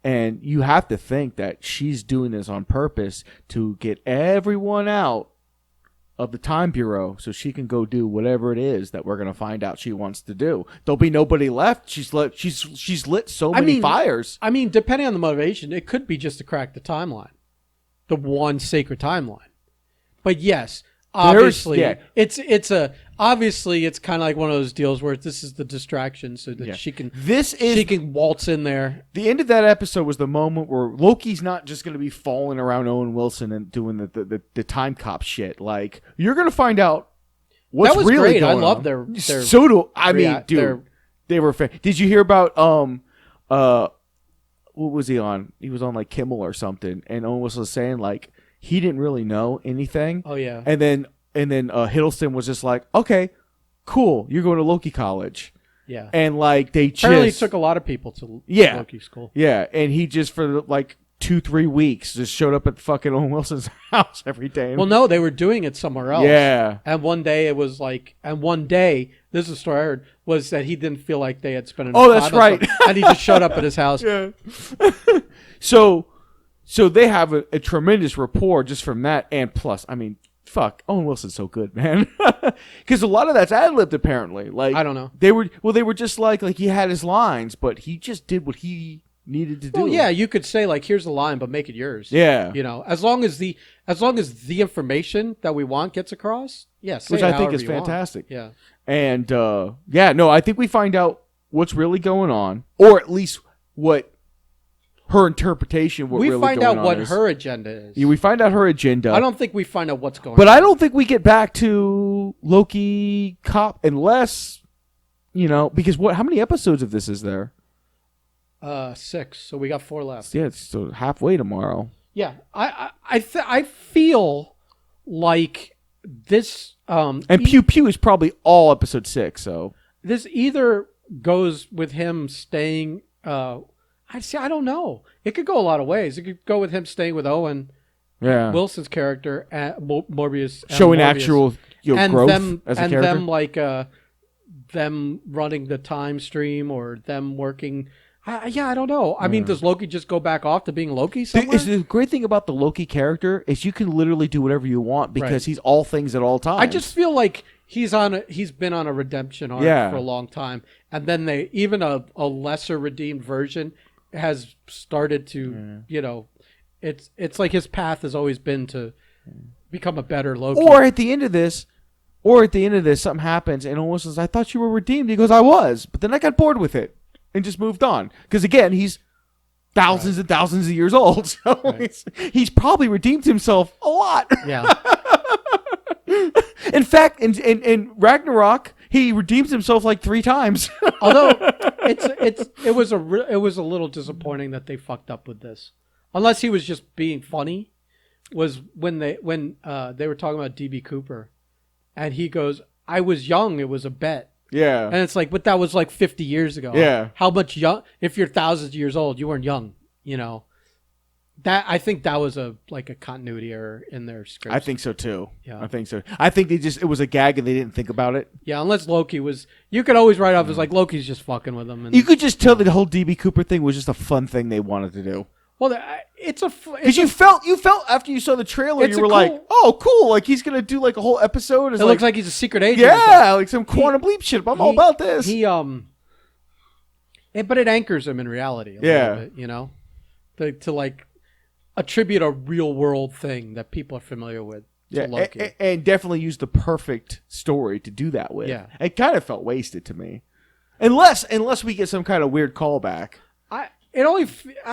And you have to think that she's doing this on purpose to get everyone out of the Time Bureau so she can go do whatever it is that we're going to find out she wants to do. There'll be nobody left. She's lit so many fires. I mean, depending on the motivation, it could be just to crack the timeline. The one sacred timeline. But yes, obviously it's kind of like one of those deals where this is the distraction so that she can waltz in there. The end of that episode was the moment where Loki's not just going to be falling around Owen Wilson and doing the time cop shit. Like, you're going to find out what's really great. going on. I love their so do I mean, dude. They were Did you hear about what was he on? He was on like Kimmel or something, and Owen Wilson was saying like he didn't really know anything. Oh yeah. And then Hiddleston was just like, okay, cool, you're going to Loki college. Yeah. And like they apparently took a lot of people to Loki school. Yeah, and he just for like 2-3 weeks just showed up at fucking Owen Wilson's house every day. Well, no, they were doing it somewhere else. Yeah. And one day it was like, this is a story I heard, was that he didn't feel like they had spent enough time. Oh, that's right. And he just showed up at his house. Yeah. So they have a tremendous rapport just from that, and plus, I mean, fuck, Owen Wilson's so good, man. Because a lot of that's ad-libbed, apparently. Like, I don't know. They were just like he had his lines, but he just did what he needed to do. Well, yeah, you could say like, here's the line, but make it yours. Yeah. You know, as long as the information that we want gets across, yes, which I think is fantastic. Yeah. And I think we find out what's really going on, or at least what her interpretation of what really going on is. We find out what her agenda is. Yeah, we find out her agenda. I don't think we find out what's going on. But I don't think we get back to Loki Cop unless, because how many episodes of this is there? 6. So we got 4 left. Yeah, it's so halfway tomorrow. Yeah. I feel like this... and Pew Pew is probably all episode 6, so... This either goes with him staying... I don't know. It could go a lot of ways. It could go with him staying with Owen, Wilson's character, Morbius, showing Morbius. Actual growth them, as a and character, them like them running the time stream, or them working I don't know. I mean, does Loki just go back off to being Loki somewhere? The great thing about the Loki character is you can literally do whatever you want because he's all things at all times. I just feel like he's been on a redemption arc for a long time, and then even a lesser redeemed version has started to, it's like his path has always been to become a better Loki. Or at the end of this, something happens and almost says, "I thought you were redeemed." He goes, "I was," but then I got bored with it and just moved on. Because again, he's thousands and thousands of years old, so he's probably redeemed himself a lot. Yeah. In fact, in Ragnarok, he redeems himself like 3 times. Although it was a little disappointing that they fucked up with this. Unless he was just being funny, was when they were talking about DB Cooper, and he goes, "I was young. It was a bet." Yeah. And it's like, but that was like 50 years ago. Yeah. How much young? If you're thousands of years old, you weren't young. That I think that was a continuity error in their script. I think so too. Yeah. I think so. I think it was a gag and they didn't think about it. Yeah, unless Loki was, you could always write off as like Loki's just fucking with them. And, you could just tell that the whole DB Cooper thing was just a fun thing they wanted to do. Well, it's because you felt after you saw the trailer, you were like, "Oh, cool! Like he's gonna do like a whole episode." It looks like he's a secret agent. Yeah, like some quantum leap shit. I'm all about this. But it anchors him in reality. A little bit, to like attribute a real world thing that people are familiar with. To Loki. And definitely use the perfect story to do that with. Yeah, it kind of felt wasted to me, unless we get some kind of weird callback. I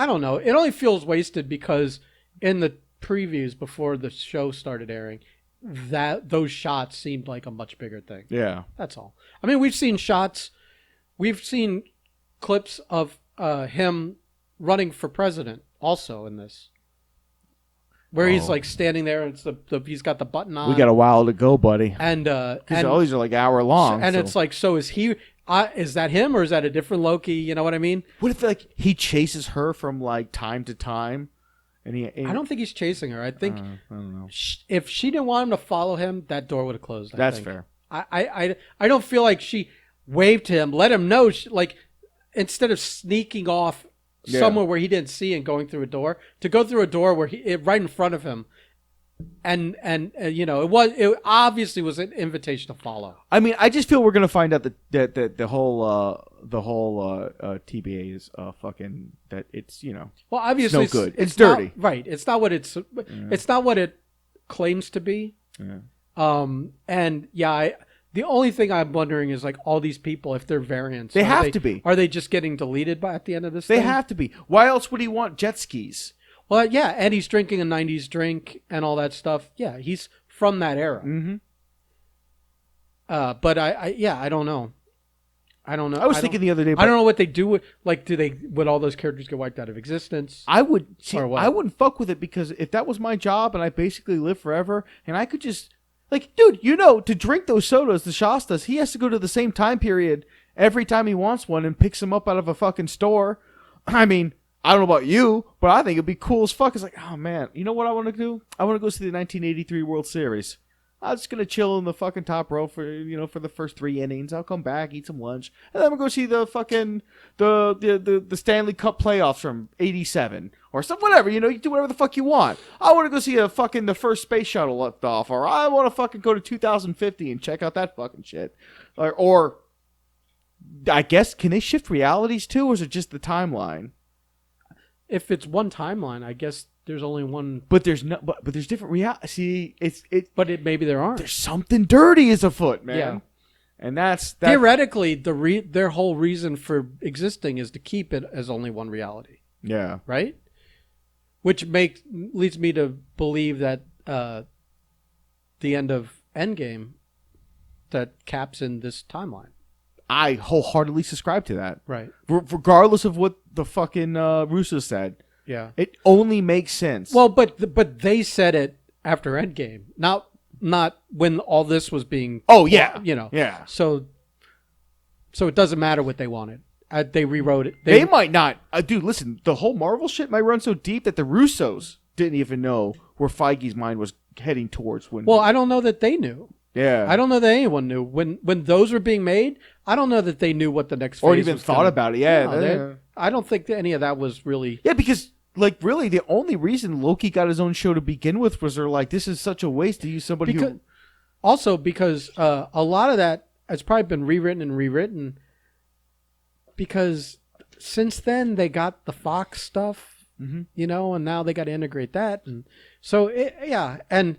don't know. It only feels wasted because in the previews before the show started airing, those shots seemed like a much bigger thing. Yeah. That's all. I mean, we've seen clips of him running for president also in this. Where he's like standing there and he's got the button on. We got a while to go, buddy. And all these are like hour long. And it's like, so is he... is that him or is that a different Loki? You know what I mean? What if like he chases her from like time to time, and I don't think he's chasing her. I think I don't know. If she didn't want him to follow him, that door would have closed. That's fair. I don't feel like she waved to him, let him know. Instead of sneaking off somewhere where he didn't see and going through a door, to go through a door where right in front of him. And it obviously was an invitation to follow. I mean, I just feel we're gonna find out that the whole TBA is fucking that it's well, obviously it's no good. It's dirty, right? It's not what it's not what it claims to be. Yeah. The only thing I'm wondering is like all these people, if they're variants, they have to be. Are they just getting deleted at the end of this? They have to be. Why else would he want jet skis? Well, yeah, and he's drinking a 90s drink and all that stuff. Yeah, he's from that era. Mm-hmm. But I don't know. I was thinking the other day. I don't know what they do with, would all those characters get wiped out of existence? I wouldn't fuck with it because if that was my job and I basically live forever and I could just, dude, to drink those sodas, the Shastas, he has to go to the same time period every time he wants one and picks them up out of a fucking store. I mean, I don't know about you, but I think it'd be cool as fuck. It's like, oh man, you know what I want to do? I want to go see the 1983 World Series. I'm just gonna chill in the fucking top row for the first 3 innings. I'll come back, eat some lunch, and then I'm gonna go see the fucking the Stanley Cup playoffs from '87 or something. Whatever, you do whatever the fuck you want. I want to go see the first space shuttle left off, or I want to fucking go to 2050 and check out that fucking shit, or I guess can they shift realities too, or is it just the timeline? If it's one timeline, I guess there's only one. But there's no. But there's different reality. See, it's. But maybe there aren't. There's something dirty is afoot, man. Yeah. And that's theoretically their whole reason for existing is to keep it as only one reality. Yeah. Right. Which leads me to believe that the end of Endgame that caps in this timeline. I wholeheartedly subscribe to that. Right. Regardless of what the fucking Russo said. Yeah. It only makes sense. Well, but they said it after Endgame, not when all this was being. Oh yeah. Yeah. So it doesn't matter what they wanted. They rewrote it. They might not. Dude, listen. The whole Marvel shit might run so deep that the Russos didn't even know where Feige's mind was heading towards. Well, I don't know that they knew. Yeah. I don't know that anyone knew when those were being made. I don't know that they knew what the next phase or even was thought about it. Yeah. I don't think that any of that was really. Yeah, because like really the only reason Loki got his own show to begin with was they're like, this is such a waste to use somebody who. Also, because a lot of that has probably been rewritten because since then they got the Fox stuff, and now they got to integrate that, and so and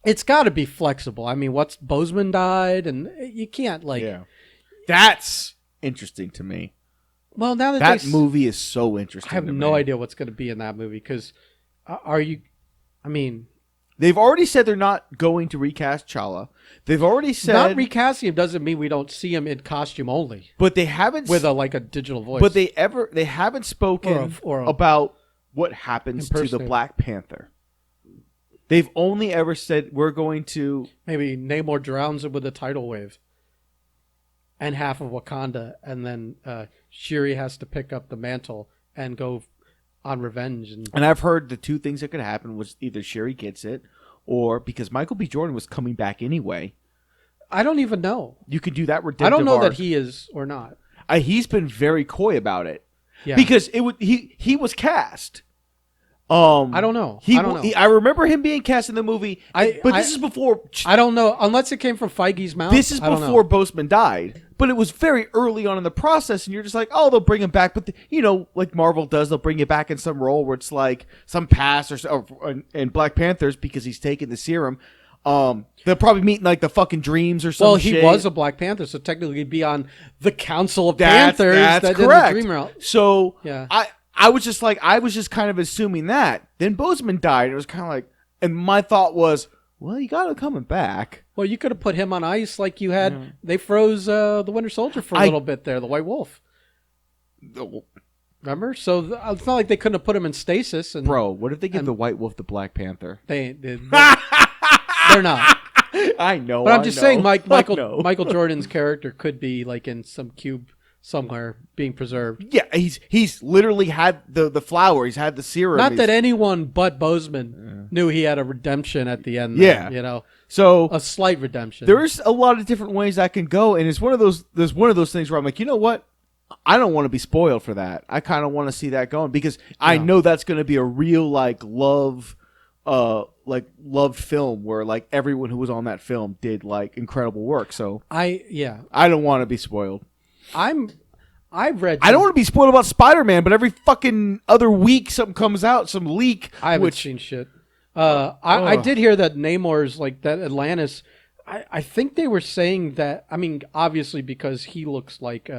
it's got to be flexible. I mean, Boseman died, and you can't That's interesting to me. Well, now that movie is so interesting. I have no idea what's going to be in that movie because they've already said they're not going to recast T'Challa. They've already said not recasting him doesn't mean we don't see him in costume only. But they haven't with a digital voice. But they haven't spoken about what happens to the Black Panther. They've only ever said we're going to maybe Namor drowns him with a tidal wave, and half of Wakanda, and then Shuri has to pick up the mantle and go on revenge. And I've heard the two things that could happen was either Shuri gets it, or because Michael B. Jordan was coming back anyway. I don't even know. You could do that redemptive I don't know arc. that he is or not. He's been very coy about it. Yeah. Because he was cast. I don't know. I remember him being cast in the movie, but this is before. I don't know unless it came from Feige's mouth. This is before Boseman died, but it was very early on in the process, and you're just like, oh, they'll bring him back, but like Marvel does, they'll bring you back in some role where it's like some past or in Black Panthers because he's taking the serum. They'll probably meet in like the fucking dreams or something. Well, he was a Black Panther, so technically he'd be on the Council of Panthers. That's correct. Did the dream route. So yeah. I was just kind of assuming that. Then Boseman died. It was kind of like, and my thought was, well, you got him coming back. Well, you could have put him on ice like you had. Yeah. They froze the Winter Soldier for a little bit there, the White Wolf. Remember? So it's not like they couldn't have put him in stasis. Bro, what if they give the White Wolf the Black Panther? They're not. I know. But I'm just saying, Michael Jordan's character could be like in some cube somewhere being preserved. Yeah, he's literally had the flower. He's had the serum. Not that anyone but Boseman knew he had a redemption at the end. Yeah, there, so a slight redemption. There's a lot of different ways that can go, and it's one of those. There's one of those things where I'm like, you know what? I don't want to be spoiled for that. I kind of want to see that going because I know that's going to be a real loved film where like everyone who was on that film did like incredible work. So I don't want to be spoiled. I don't want to be spoiled about Spider-Man, but every fucking other week something comes out, some leak. I haven't seen shit. I did hear that Namor's like that Atlantis. I think they were saying that. I mean, obviously because he looks like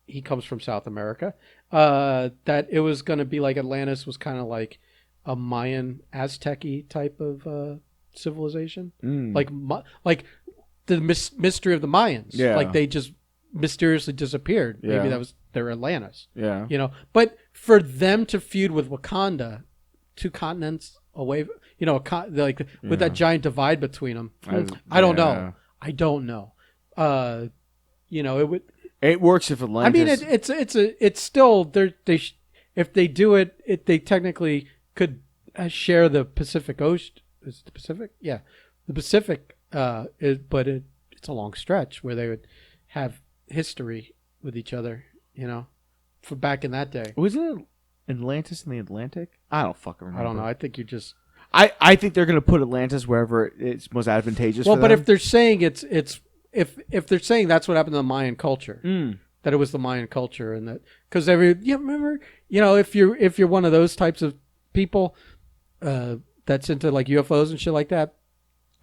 he comes from South America. That it was going to be like Atlantis was kind of like a Mayan Aztec-y type of civilization, like the mystery of the Mayans. Yeah. Like they just mysteriously disappeared. Yeah. Maybe that was their Atlantis. Yeah. But for them to feud with Wakanda, 2 continents away, with that giant divide between them, I don't know. I don't know. It would. It works if Atlantis. I mean, it's still if they do it, they technically could share the Pacific Ocean. Is it the Pacific? Yeah, the Pacific. But it's a long stretch where they would have history with each other, for back in that day. Wasn't it Atlantis in the Atlantic? I don't fucking remember. I don't know. I think you just. I think they're going to put Atlantis wherever it's most advantageous. Well, for but them. if they're saying if they're saying that's what happened to the Mayan culture, that it was the Mayan culture, and that because remember, if you're one of those types of people that's into like UFOs and shit like that.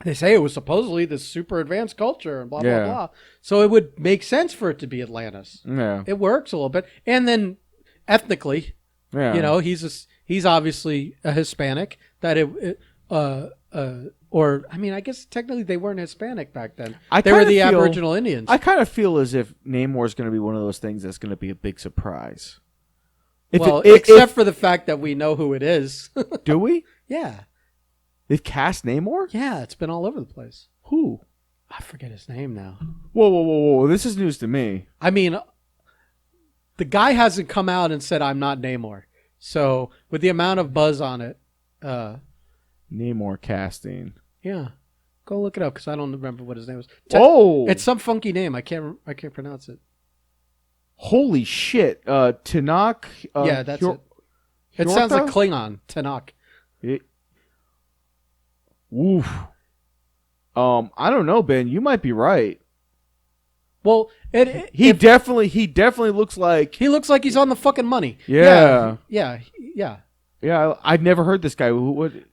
They say it was supposedly this super advanced culture and blah, blah, blah. So it would make sense for it to be Atlantis. Yeah. It works a little bit. And then ethnically, he's obviously a Hispanic. Or, I mean, I guess technically they weren't Hispanic back then. They were the Aboriginal Indians. I kind of feel as if Namor is going to be one of those things that's going to be a big surprise. Except for the fact that we know who it is. Do we? Yeah. They've cast Namor? Yeah, it's been all over the place. Who? I forget his name now. Whoa. This is news to me. I mean, the guy hasn't come out and said, I'm not Namor. So, with the amount of buzz on it. Namor casting. Yeah. Go look it up because I don't remember what his name was. Oh! It's some funky name. I can't pronounce it. Holy shit. Tanakh. Yeah, that's it. It sounds like Klingon. Tanakh. Oof. I don't know, Ben. You might be right. Well, he definitely looks like he's on the fucking money. Yeah. Yeah. I've never heard this guy.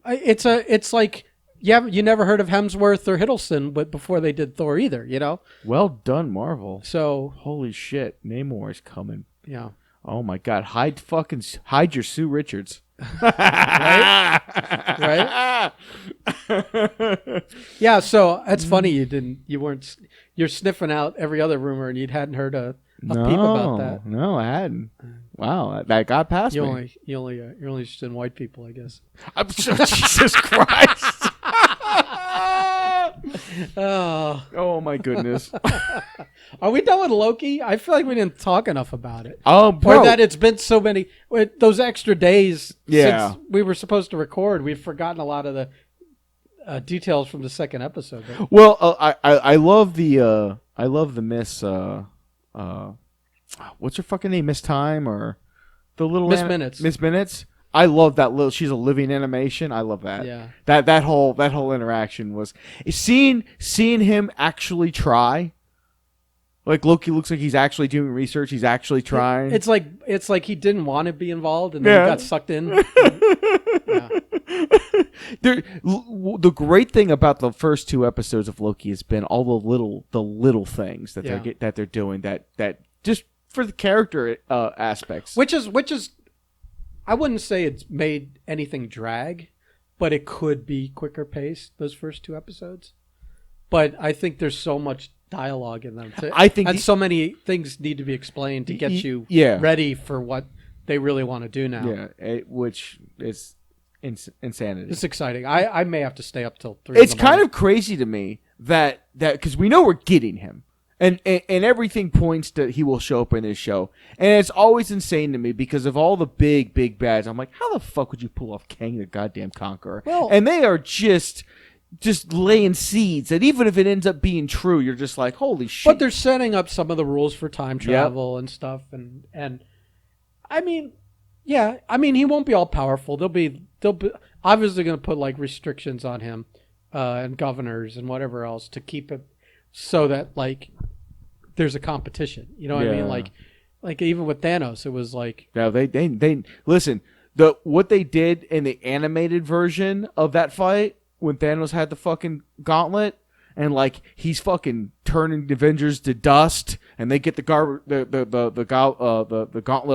It's like you never heard of Hemsworth or Hiddleston, but before they did Thor either, you know. Well done, Marvel. So holy shit, Namor is coming. Yeah. Oh my God, hide your Sue Richards. right? Yeah, so that's funny you're sniffing out every other rumor and you hadn't heard a peep about that. No, I hadn't. Wow, that got past me. You're only interested in white people, I guess. Jesus Christ. Oh my goodness. Are we done with Loki? I feel like we didn't talk enough about it. Oh, bro. Or that it's been so many those extra days since we were supposed to record. We've forgotten a lot of the details from the second episode. Right? Well, I love the Miss what's her fucking name? Miss Time or the little Miss Minutes. Miss Minutes. I love that little. She's a living animation. I love that. Yeah. That whole interaction was seeing him actually try. Like Loki looks like he's actually doing research. He's actually trying. It's like he didn't want to be involved and then he got sucked in. The great thing about the first 2 episodes of Loki has been all the little things that they're doing that just for the character aspects. Which is. I wouldn't say it's made anything drag, but it could be quicker paced, those first 2 episodes. But I think there's so much dialogue in them. And so many things need to be explained to get you ready for what they really want to do now. Yeah, which is insanity. It's exciting. I may have to stay up till 3 It's kind of crazy to me that because we know we're getting him. And everything points to he will show up in this show. And it's always insane to me because of all the big bads. I'm like, how the fuck would you pull off Kang the goddamn Conqueror? Well, and they are just laying seeds that even if it ends up being true, you're just like, holy shit. But they're setting up some of the rules for time travel and stuff. And I mean, yeah, he won't be all powerful. They'll be obviously going to put like restrictions on him and governors and whatever else to keep it so that like there's a competition, you know what I mean? Like even with Thanos, it was like they listen. What they did in the animated version of that fight when Thanos had the fucking gauntlet and like he's fucking turning the Avengers to dust and they get the gauntlet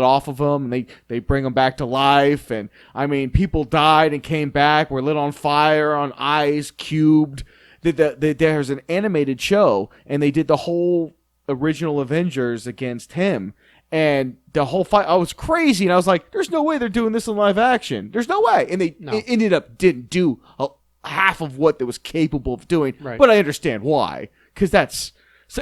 off of them and they bring them back to life and I mean people died and came back, were lit on fire, on ice, cubed. There's an animated show and they did the whole original Avengers against him and the whole fight. I was crazy and I was like, there's no way they're doing this in live action. There's no way. And they ended up didn't do half of what they was capable of doing. Right. But I understand why, because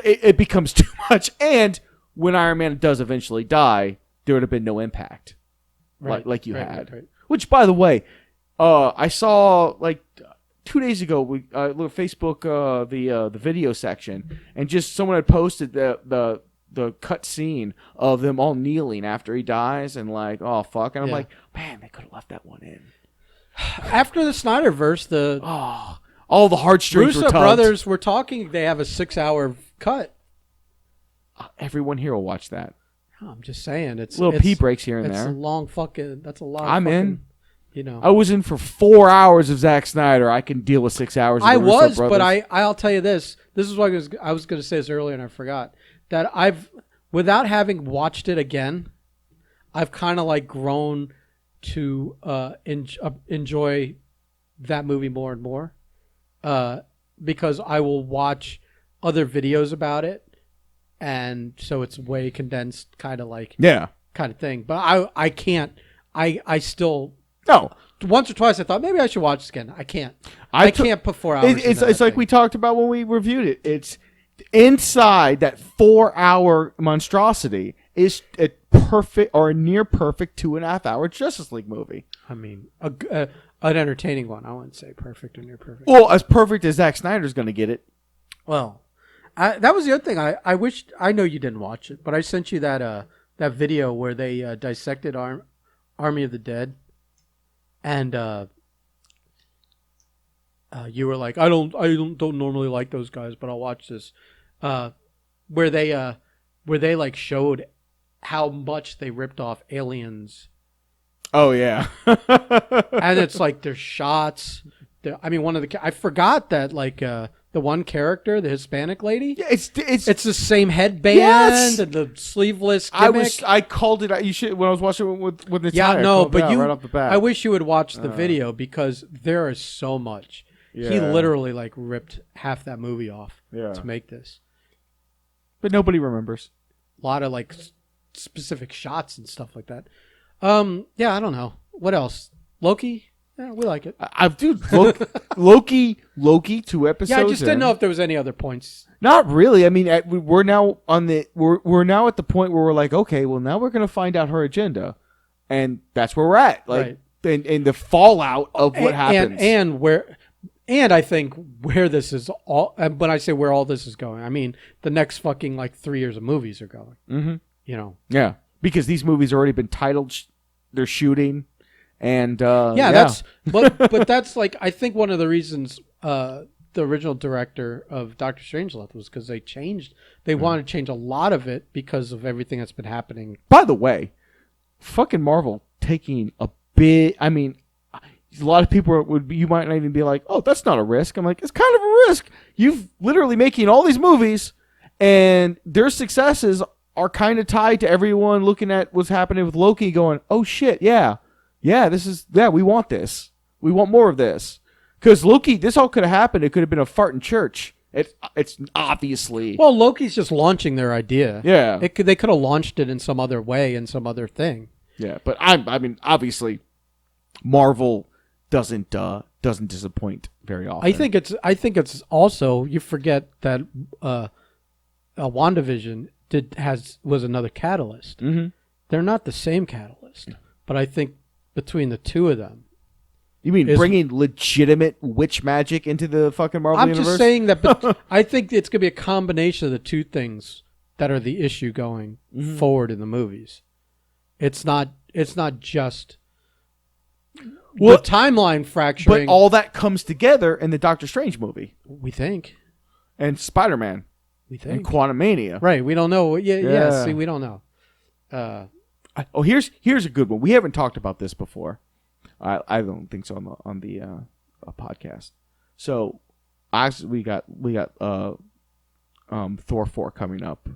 it becomes too much. And when Iron Man does eventually die, there would have been no impact like you had. Right. Which, by the way, I saw like 2 days ago, we Facebook the video section, and just someone had posted the cut scene of them all kneeling after he dies, and like, oh fuck, and I'm like, man, they could have left that one in. After the Snyderverse, all the heartstrings Russo were tugged. brothers were talking. They have a 6-hour cut. Everyone here will watch that. Oh, I'm just saying, it's little pee breaks here and there. It's a long fucking. That's a lot. I'm in. You know, I was in for 4 hours of Zack Snyder. I can deal with 6 hours. Of the Russo brothers. But I'll tell you this. This is what I was going to say this earlier and I forgot that without having watched it again, I've kind of like grown to enjoy that movie more and more because I will watch other videos about it, and so it's way condensed, kind of thing. But I can't. I still. No. Once or twice I thought maybe I should watch this again. I can't. I can't put 4 hours. It's like we talked about when we reviewed it. It's inside that 4-hour monstrosity is a perfect or a near perfect 2.5 hour Justice League movie. I mean, an entertaining one. I wouldn't say perfect or near perfect. Well, as perfect as Zack Snyder's going to get it. Well, That was the other thing. I wish I know you didn't watch it, but I sent you that video where they dissected Army of the Dead, and you were like, I don't normally like those guys, but I'll watch this. Where they like showed how much they ripped off Aliens. Oh yeah, and it's like there's shots. I mean, I forgot that like the one character, the Hispanic lady. Yeah, it's the same headband and the sleeveless gimmick. I called it. You should when I was watching it with Natalia. Yeah, no, but right off the bat. I wish you would watch the video because there is so much. Yeah. He literally like ripped half that movie off to make this. But nobody remembers. A lot of like specific shots and stuff like that. Yeah, I don't know. What else? Loki? Yeah, we like it. Dude, Loki, 2 episodes. Yeah, I just didn't know if there was any other points. Not really. I mean, we're now we're now at the point where we're like, okay, well, now we're going to find out her agenda, and that's where we're at. Like, and the fallout of what happens, and I think where this is all. And when I say where all this is going, I mean the next fucking like 3 years of movies are going. Mm-hmm. You know. Yeah, because these movies already been titled. They're shooting. And that's but that's like I think one of the reasons the original director of Doctor Strangelove was because they wanted to change a lot of it because of everything that's been happening. By the way, fucking Marvel taking a big. I mean, a lot of people you might not even be like, oh, that's not a risk. I'm like, it's kind of a risk. You've literally making all these movies, and their successes are kind of tied to everyone looking at what's happening with Loki, going, oh shit, yeah. Yeah, we want this. We want more of this. Because Loki, this all could have happened. It could have been a fart in church. It's obviously. Well, Loki's just launching their idea. Yeah. They could have launched it in some other way, in some other thing. Yeah, but I mean, obviously, Marvel doesn't disappoint very often. I think it's also, you forget that WandaVision was another catalyst. Mm-hmm. They're not the same catalyst, but I think between the two of them. You mean bringing legitimate witch magic into the fucking Marvel universe? I'm just saying that I think it's going to be a combination of the two things that are the issue going forward in the movies. It's not just the timeline fracturing. But all that comes together in the Doctor Strange movie. We think. And Spider-Man. We think. And Quantumania. Right, we don't know. Yeah, see, we don't know. Here's a good one. We haven't talked about this before. I don't think so on the podcast. So, we got Thor 4 coming up.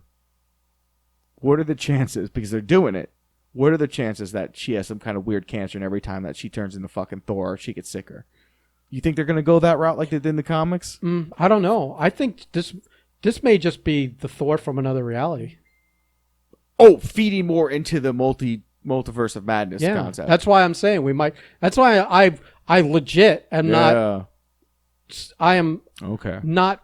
What are the chances? Because they're doing it. What are the chances that she has some kind of weird cancer, and every time that she turns into fucking Thor, she gets sicker? You think they're gonna go that route like they did in the comics? I don't know. I think this may just be the Thor from another reality. Oh, feeding more into the multiverse of madness concept. That's why I'm saying we might. That's why I legit am not. I am not.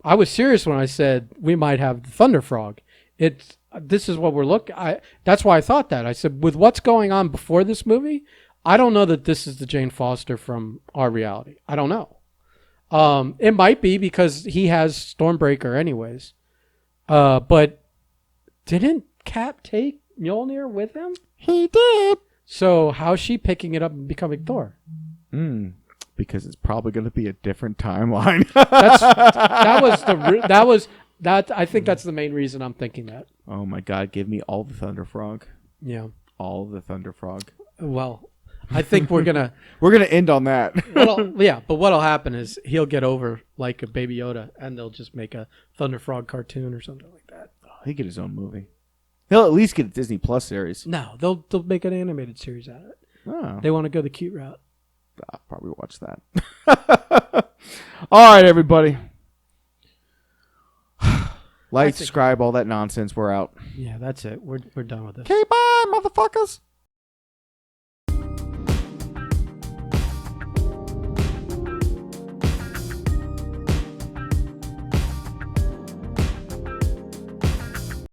I was serious when I said we might have the Thunder Frog. This is what we're looking. That's why I thought that. I said with what's going on before this movie, I don't know that this is the Jane Foster from our reality. I don't know. It might be because he has Stormbreaker anyways. But didn't Cap take Mjolnir with him? He did. So how's she picking it up and becoming Thor? Because it's probably going to be a different timeline. I think that's the main reason I'm thinking that. Oh my God! Give me all the Thunder Frog. Yeah, all the Thunder Frog. Well, I think we're gonna end on that. But what'll happen is he'll get over like a Baby Yoda, and they'll just make a Thunder Frog cartoon or something like that. He'll get his own movie. He'll at least get a Disney Plus series. No, they'll make an animated series out of it. Oh. They want to go the cute route. I'll probably watch that. All right, everybody. Like, subscribe, all that nonsense. We're out. Yeah, that's it. We're done with this. Okay, bye, motherfuckers.